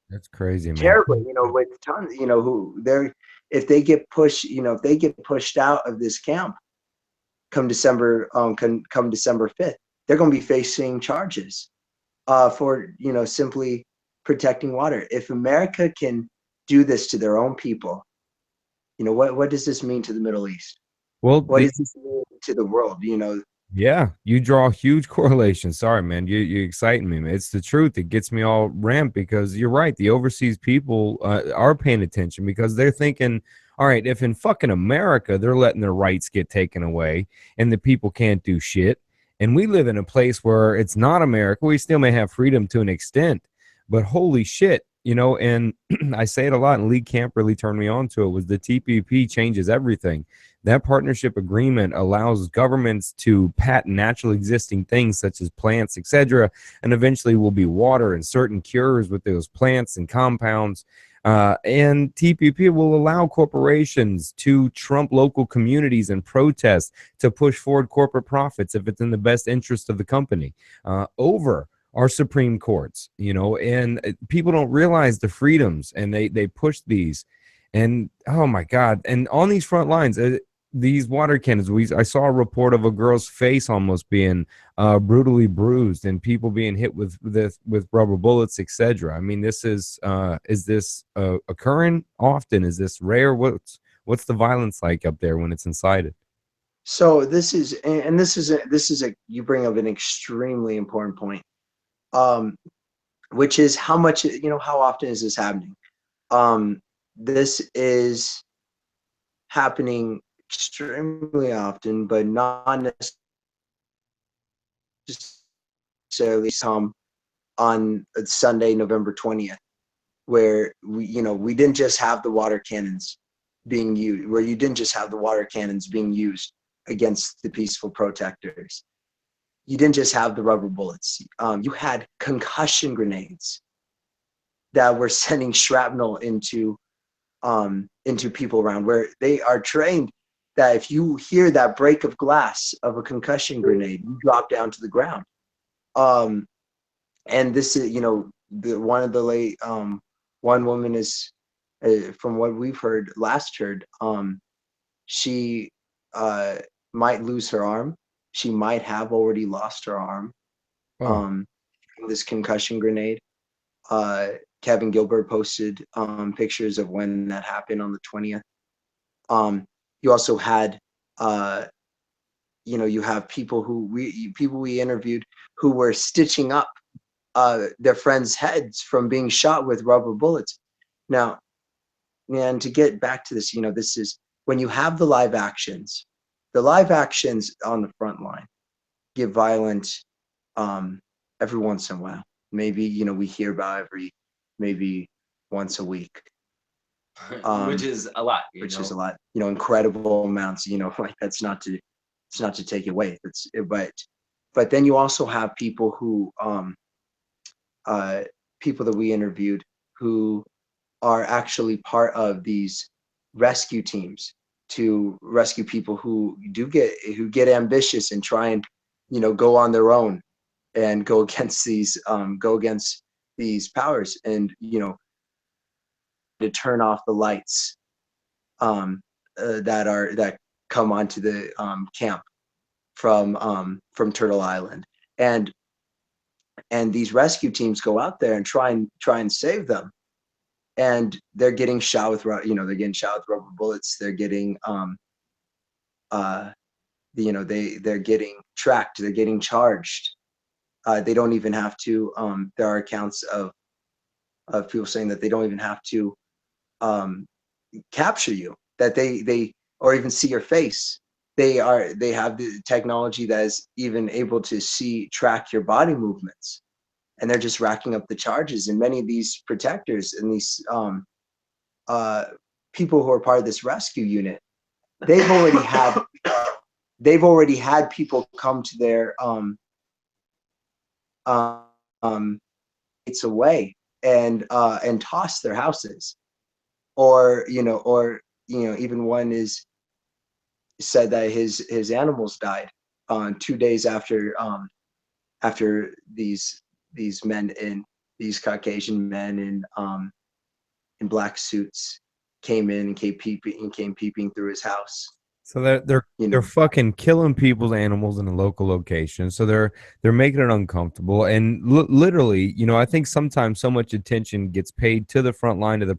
that's crazy, man. terribly, you know, with tons, you know, who they're, if they get pushed, you know, if they get pushed out of this camp come December 5th, they're going to be facing charges for, you know, simply protecting water. If America can do this to their own people, you know, what does this mean to the Middle East? Well, What does this mean to the world? You know, yeah, you draw huge correlations. Sorry, man. You exciting me, man. It's the truth. It gets me all ramped because you're right. The overseas people are paying attention because they're thinking, all right, if in fucking America they're letting their rights get taken away and the people can't do shit, and we live in a place where it's not America, we still may have freedom to an extent, but holy shit, you know, and I say it a lot, and Lee Camp really turned me on to it, was the TPP changes everything. That partnership agreement allows governments to patent natural existing things such as plants, etc., and eventually will be water and certain cures with those plants and compounds. And TPP will allow corporations to trump local communities and protest to push forward corporate profits if it's in the best interest of the company over our Supreme Courts, you know, and people don't realize the freedoms, and they push these. And oh my God, and on these front lines, these water cannons, I saw a report of a girl's face almost being brutally bruised, and people being hit with rubber bullets, etc. I mean, this is this occurring often? Is this rare? What's the violence like up there when it's incited? So this is, and this is a you bring up an extremely important point, which is how much, you know, how often is this happening? This is happening extremely often, but not necessarily some on Sunday, November 20th, where we didn't just have the water cannons being used, where you didn't just have the water cannons being used against the peaceful protesters. You didn't just have the rubber bullets. You had concussion grenades that were sending shrapnel into people around, where they are trained that if you hear that break of glass of a concussion grenade, you drop down to the ground. And this is, one woman is, from what we've heard, she might lose her arm. She might have already lost her arm. This concussion grenade. Kevin Gilbert posted pictures of when that happened on the 20th. You also had, you have people we interviewed who were stitching up their friends' heads from being shot with rubber bullets. Now, and to get back to this, this is when you have the live actions on the front line get violent every once in a while. Maybe, we hear about maybe once a week. Which is a lot. Is a lot. Incredible amounts, like it's not to take it away. But then you also have people who people that we interviewed who are actually part of these rescue teams to rescue people who get ambitious and try and go on their own and go against these powers, and to turn off the lights that come onto the camp from Turtle Island, and these rescue teams go out there and try and save them, and they're getting shot with rubber bullets. They're getting they're getting tracked. They're getting charged. They don't even have to. There are accounts of people saying that they don't even have to capture you, that they or even see your face. They have the technology that is even able to track your body movements, and they're just racking up the charges. And many of these protectors and these people who are part of this rescue unit, they've already had people come to their it's away and toss their houses, or even one said that his animals died 2 days after these Caucasian men in black suits came in and came peeping through his house. So they're fucking killing people's animals in a local location. So they're making it uncomfortable. And literally, I think sometimes so much attention gets paid to the front line of the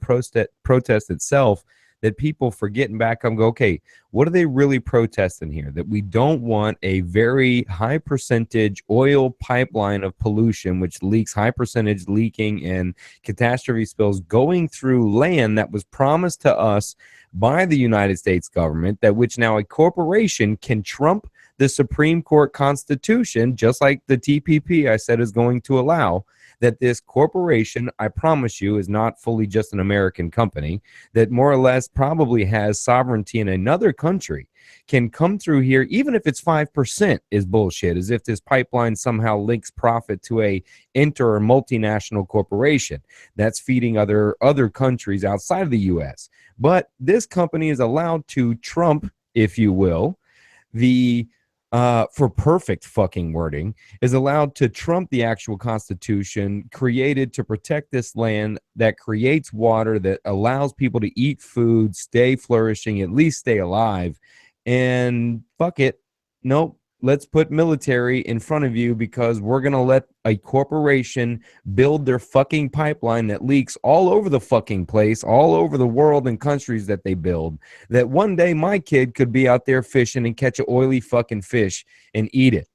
protest itself that people forget and back up and go, okay, what are they really protesting here? That we don't want a very high percentage oil pipeline of pollution, which leaks high percentage leaking and catastrophe spills going through land that was promised to us by the United States government, that which now a corporation can trump the Supreme Court Constitution, just like the TPP I said is going to allow. that this corporation, I promise you, is not fully just an American company, that more or less probably has sovereignty in another country, can come through here, even if it's 5%, is bullshit, as if this pipeline somehow links profit to a inter or multinational corporation that's feeding other countries outside of the US. But this company is allowed to trump, if you will, the for perfect fucking wording, is allowed to trump the actual constitution created to protect this land that creates water, that allows people to eat food, stay flourishing, at least stay alive. And fuck it, nope, let's put military in front of you because we're gonna let a corporation build their fucking pipeline that leaks all over the fucking place, all over the world and countries that they build, that one day my kid could be out there fishing and catch an oily fucking fish and eat it.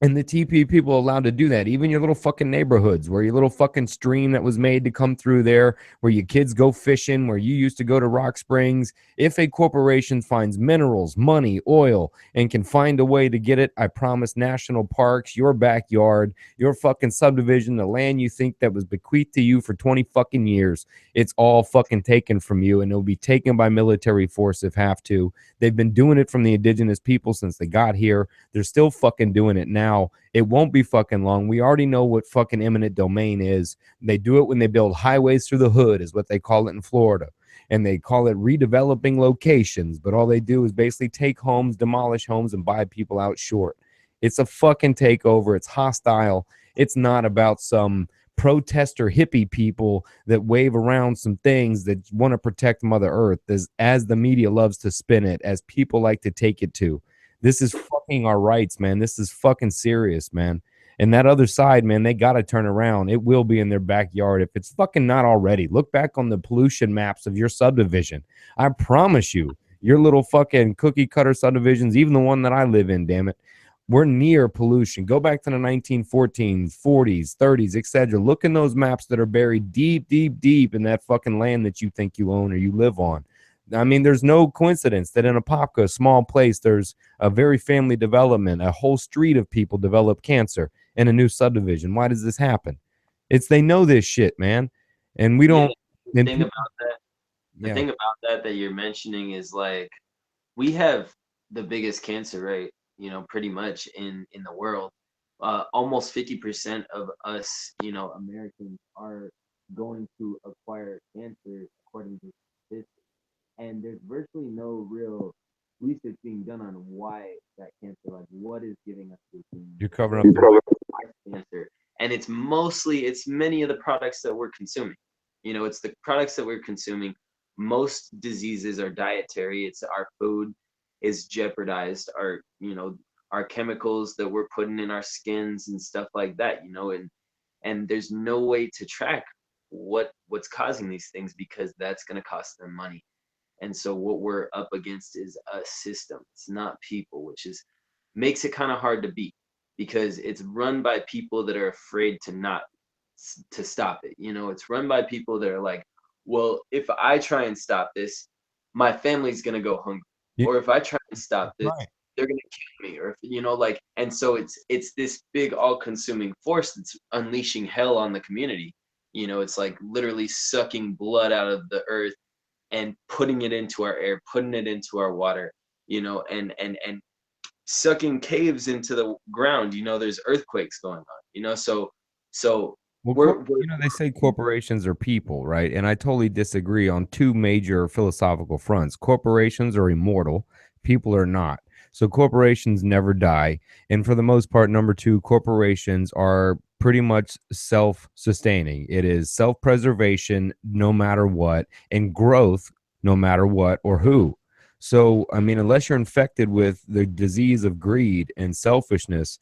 And the TP people are allowed to do that. Even your little fucking neighborhoods, where your little fucking stream that was made to come through there, where your kids go fishing, where you used to go to Rock Springs. If a corporation finds minerals, money, oil, and can find a way to get it, I promise national parks, your backyard, your fucking subdivision, the land you think that was bequeathed to you for 20 fucking years, it's all fucking taken from you, and it'll be taken by military force if have to. They've been doing it from the indigenous people since they got here. They're still fucking doing it now. It won't be fucking long. We already know what fucking eminent domain is. They do it when they build highways through the hood, is what they call it in Florida. And they call it redeveloping locations. But all they do is basically take homes, demolish homes, and buy people out short. It's a fucking takeover. It's hostile. It's not about some protester hippie people that wave around some things that want to protect Mother Earth, as the media loves to spin it, as people like to take it to. This is fucking our rights, man. This is fucking serious, man. And that other side, man, they got to turn around. It will be in their backyard if it's fucking not already. Look back on the pollution maps of your subdivision. I promise you, your little fucking cookie cutter subdivisions, even the one that I live in, damn it, we're near pollution. Go back to the 1914s, 40s, 30s, etc. Look in those maps that are buried deep, deep, deep in that fucking land that you think you own or you live on. I mean, there's no coincidence that in Apopka, a small place, there's a very family development. A whole street of people develop cancer in a new subdivision. Why does this happen? It's they know this shit, man, and we don't. The And thing people, about that, the yeah, thing about that you're mentioning is like we have the biggest cancer rate, pretty much in the world. Almost 50% of us, Americans are going to acquire cancer according to this, and there's virtually no real research being done on why that cancer, like what is giving us this you're covering up cancer. And it's many of the products that we're consuming. It's the products that we're consuming. Most diseases are dietary. It's our food is jeopardized. Our chemicals that we're putting in our skins and stuff like that, and there's no way to track what's causing these things because that's going to cost them money. And so what we're up against is a system. It's not people, which is makes it kind of hard to beat because it's run by people that are afraid to stop it. It's run by people that are like, well, if I try and stop this, my family's gonna go hungry. you. Or if I try and stop this, Right. they're gonna kill me. Or if and so it's this big all-consuming force that's unleashing hell on the community. It's like literally sucking blood out of the earth and putting it into our air, putting it into our water, and sucking caves into the ground. There's earthquakes going on, so Well, we're they say corporations are people, right? And I totally disagree on two major philosophical fronts. Corporations are immortal, people are not. So corporations never die. And for the most part, number two, corporations are pretty much self-sustaining. It is self-preservation no matter what, and growth no matter what or who. So, I mean, unless you're infected with the disease of greed and selfishness,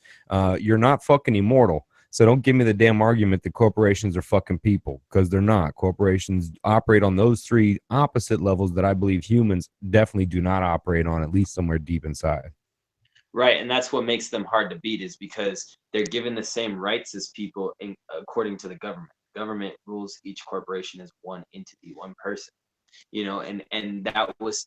you're not fucking immortal. So don't give me the damn argument that corporations are fucking people, because they're not. Corporations operate on those three opposite levels that I believe humans definitely do not operate on, at least somewhere deep inside. right, and that's what makes them hard to beat is because they're given the same rights as people according to the government. Government rules each corporation as one entity, one person. And that was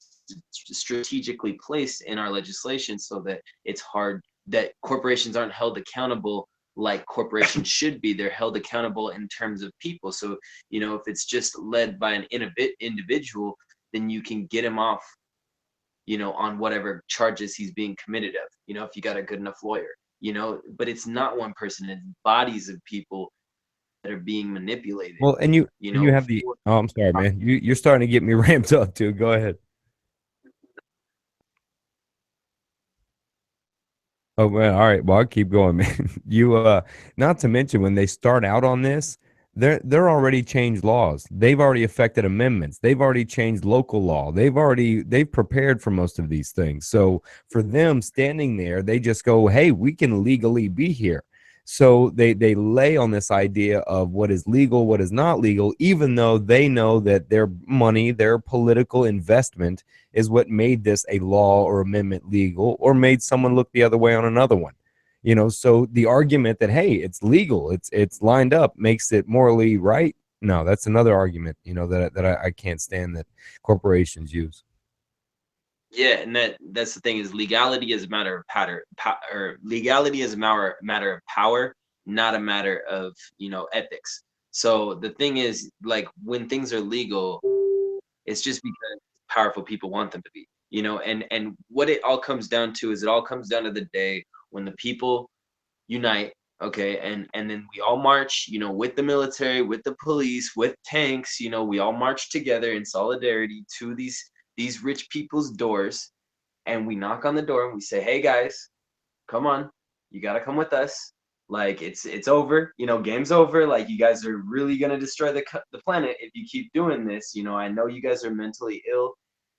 strategically placed in our legislation so that it's hard that corporations aren't held accountable like corporations should be. They're held accountable in terms of people. So, you know, if it's just led by an individual, then you can get him off, you know, on whatever charges he's being committed of, you know, if you got a good enough lawyer, you know, but it's not one person, it's bodies of people that are being manipulated, Well, and you you know, have the oh, I'm sorry, man. You're starting to get me ramped up too. Go ahead. Oh man, all right. Well, I'll keep going, man. You not to mention when they start out on this, they're already changed laws. They've already affected amendments. They've already changed local law. They've prepared for most of these things. So for them standing there, they just go, "Hey, we can legally be here." So they lay on this idea of what is legal, what is not legal, even though they know that their money, their political investment is what made this a law or amendment legal or made someone look the other way on another one. You know, so the argument that, hey, it's legal, it's lined up, makes it morally right. No, that's another argument, you know, that I can't stand that corporations use. yeah, and that's the thing, is legality is a matter of or legality is a matter of power, not a matter of, you know, ethics. So the thing is, like, when things are legal, it's just because powerful people want them to be, you know, and what it all comes down to is, it all comes down to the day when the people unite, okay, and then we all march, you know, with the military, with the police, with tanks, you know, we all march together in solidarity to these rich people's doors, and we knock on the door and we say, hey guys, come on, you got to come with us. Like, it's over, you know, game's over. Like, you guys are really going to destroy the planet if you keep doing this. You know, I know you guys are mentally ill.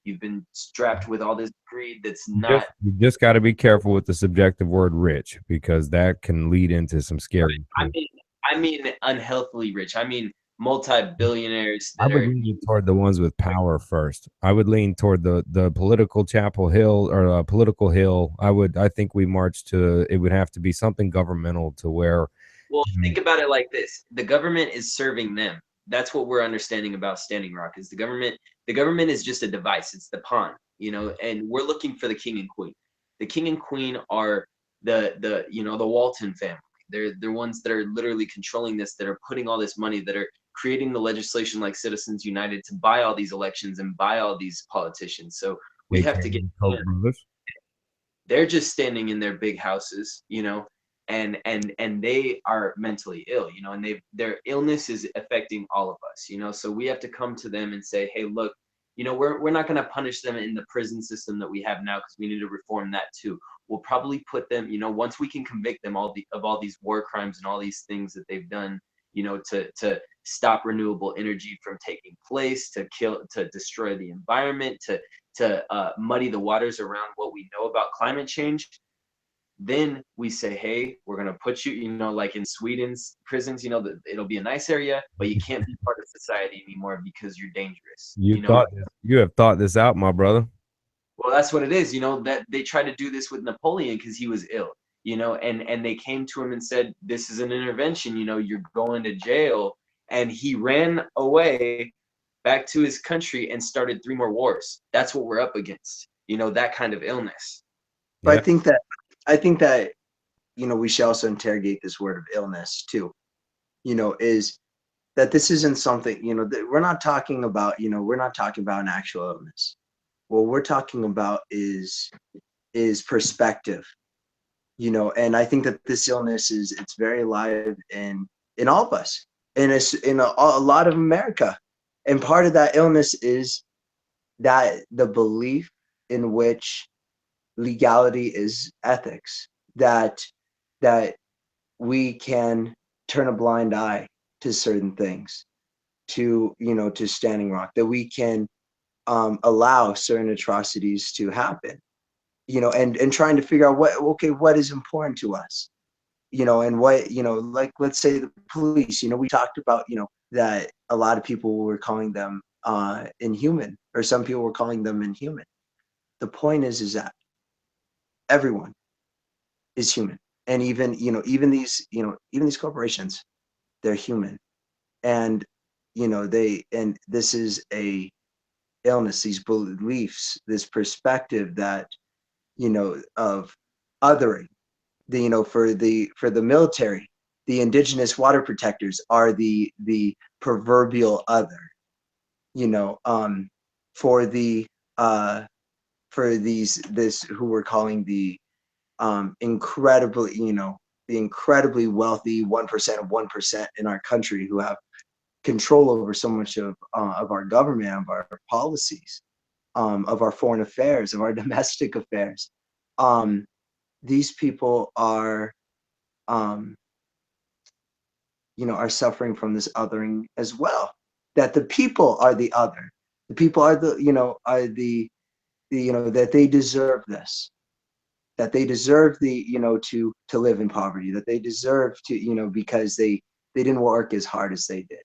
You've been strapped with all this greed that's not You just got to be careful with the subjective word rich because that can lead into some scary I things. mean, I mean unhealthily rich. I mean multi-billionaires I that would are, lean toward the ones with power first. I would lean toward the political Chapel Hill or political hill. I think we march to it would have to be something governmental to where well, you know, think about it like this. The government is serving them. That's what we're understanding about Standing Rock, is the government is just a device. It's the pawn, you know, and we're looking for the king and queen. The king and queen are the you know, the Walton family. They're ones that are literally controlling this, that are putting all this money, that are creating the legislation like Citizens United to buy all these elections and buy all these politicians. So we have AKA to get Koch them. brothers. They're just standing in their big houses, you know, and they are mentally ill, you know, and their illness is affecting all of us, you know. So we have to come to them and say, hey, look, you know, we're not going to punish them in the prison system that we have now, because we need to reform that too. We'll probably put them, you know, once we can convict them of all these war crimes and all these things that they've done, you know, to stop renewable energy from taking place, to destroy the environment, to muddy the waters around what we know about climate change. Then we say, hey, we're going to put you, you know, like in Sweden's prisons, you know, it'll be a nice area, but you can't be part of society anymore because you're dangerous, you know. You have thought this out, my brother. Well, that's what it is, you know, that they tried to do this with Napoleon because he was ill, you know, and they came to him and said, this is an intervention, you know, you're going to jail. And he ran away back to his country and started 3 more wars. That's what we're up against, you know, that kind of illness. But Yeah. I think that, you know, we should also interrogate this word of illness too. You know, is that this isn't something, you know, that we're not talking about, you know, we're not talking about an actual illness. What we're talking about is perspective, you know, and I think that this illness is, it's very alive in all of us, and it's in a lot of America. And part of that illness is that the belief in which legality is ethics, that that we can turn a blind eye to certain things, to, you know, to Standing Rock, that we can allow certain atrocities to happen, you know, and trying to figure out what, okay, what is important to us, you know, and what, you know, like, let's say the police, you know, we talked about, you know, that a lot of people were calling them inhuman, or some people were calling them inhuman. The point is that everyone is human, and even, you know, even these, you know, even these corporations, they're human. And, you know, they, and this is a illness, these beliefs, this perspective that, you know, of othering, for the military, the indigenous water protectors are the proverbial other. For the for this who we're calling the incredibly, the incredibly wealthy 1% of 1% in our country, who have control over so much of our government, of our policies, of our foreign affairs, of our domestic affairs. These people are, are suffering from this othering as well. That the people are the other. The people are that they deserve this. That they deserve to live in poverty. That they deserve to, because they didn't work as hard as they did.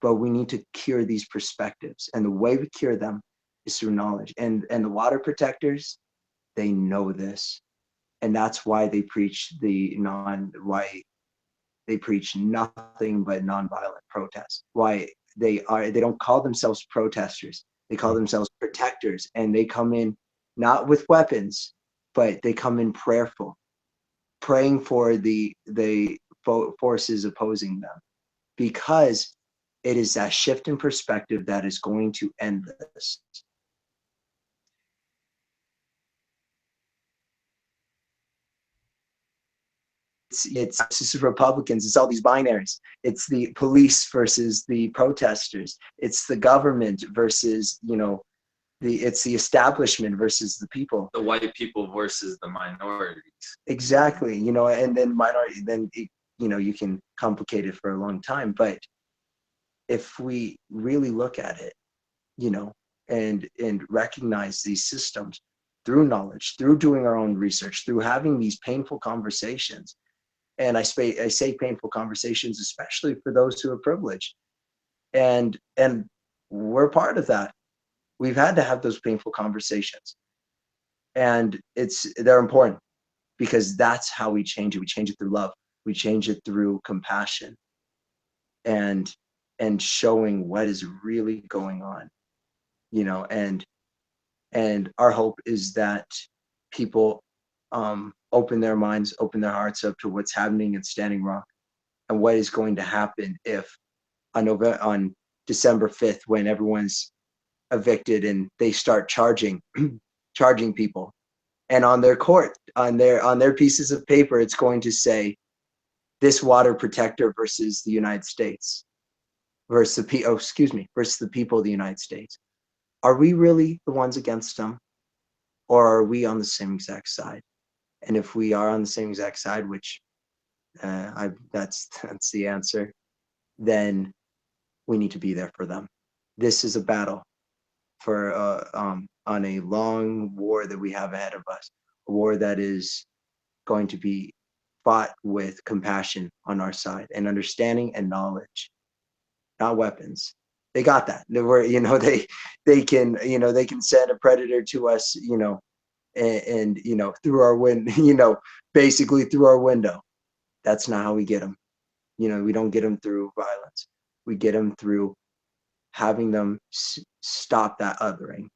But we need to cure these perspectives, and the way we cure them is through knowledge. And the water protectors, they know this, and that's why they preach nothing but nonviolent protest. Why they don't call themselves protesters, they call themselves protectors, and they come in not with weapons, but they come in prayerful, praying for the forces opposing them, because it is that shift in perspective that is going to end this. It's Republicans, it's all these binaries. It's the police versus the protesters. It's the government versus, it's the establishment versus the people. The white people versus the minorities. Exactly. And then you can complicate it for a long time. But if we really look at it, and recognize these systems through knowledge, through doing our own research, through having these painful conversations. And I say painful conversations, especially for those who are privileged. And we're part of that. We've had to have those painful conversations. And they're important, because that's how we change it. We change it through love. We change it through compassion and showing what is really going on, and our hope is that people open their minds, open their hearts up to what's happening in Standing Rock, and what is going to happen if on December 5th, when everyone's evicted and they start charging people, and on their court, on their pieces of paper, it's going to say, this water protector versus the United States, versus the people of the United States. Are we really the ones against them, or are we on the same exact side? And if we are on the same exact side, which that's the answer, then we need to be there for them. This is a battle for on a long war that we have ahead of us, a war that is going to be fought with compassion on our side, and understanding and knowledge, not weapons. They got that. They were, they can send a predator to us, and through our basically through our window. That's not how we get them. We don't get them through violence. We get them through having them stop that othering.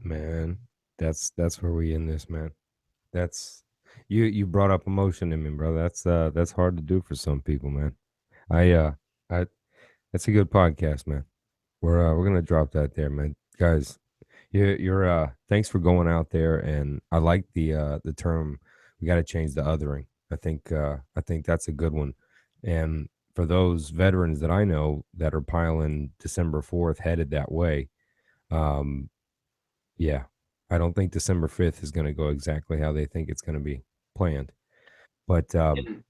Man, that's where we end this, man. That's you brought up emotion in me, bro. That's hard to do for some people, man. I that's a good podcast, man. We're gonna drop that there, man. Guys, you're thanks for going out there, and I like the term, we got to change the othering. I think that's a good one. And for those veterans that I know that are piling December 4th headed that way, yeah, I don't think December 5th is going to go exactly how they think it's going to be planned. But And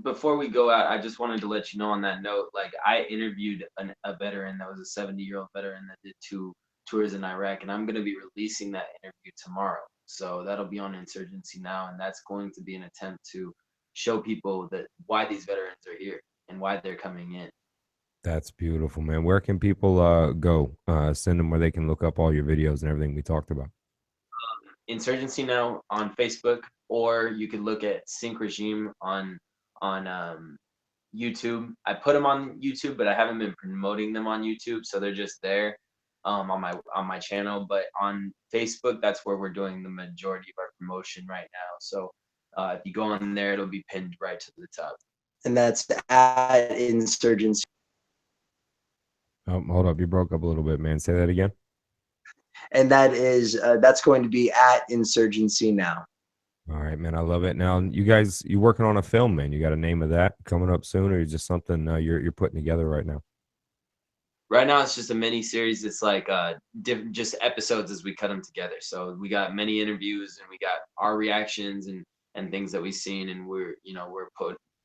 before we go out, I just wanted to let you know on that note, like, I interviewed a veteran that was a 70-year-old veteran that did 2 tours in Iraq, and I'm going to be releasing that interview tomorrow. So that'll be on Insurgency Now, and that's going to be an attempt to show people that why these veterans are here and why they're coming in. that's beautiful, man. Where can people go? Send them where they can look up all your videos and everything we talked about. Insurgency Now on Facebook, or you could look at Sync Regime on YouTube. I put them on YouTube, but I haven't been promoting them on YouTube, so they're just there. on my channel, but on Facebook, that's where we're doing the majority of our promotion right now. So if you go on there, it'll be pinned right to the top. And that's at Insurgency. Oh, hold up, you broke up a little bit, man. Say that again. And that's going to be at Insurgency Now. All right, man. I love it. Now, you working on a film, man? You got a name of that coming up soon, or is just something you're putting together right now? Right now, it's just a mini series. It's like just episodes as we cut them together. So we got many interviews, and we got our reactions and things that we've seen, and we're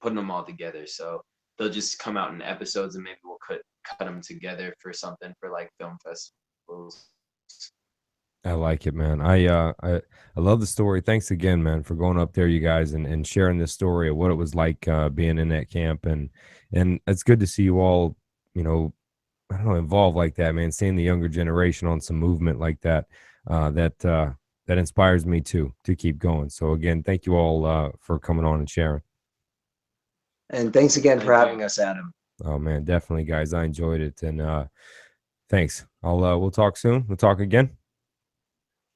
putting them all together. So they'll just come out in episodes, and maybe we'll cut them together for something for like film festivals. I like it, man. I love the story. Thanks again, man, for going up there, you guys, and sharing this story of what it was like being in that camp, and it's good to see you all, you know, I don't know, involved like that, man. Seeing the younger generation on some movement like that, that inspires me to keep going. So again, thank you all for coming on and sharing. And thanks again for having us, Adam. Oh man, definitely, guys. I enjoyed it, and thanks. We'll talk soon. We'll talk again.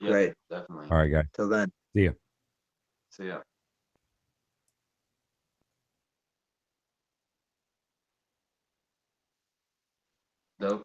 Yeah, great. Definitely. All right, guys. Till then. See ya. See ya. Dope.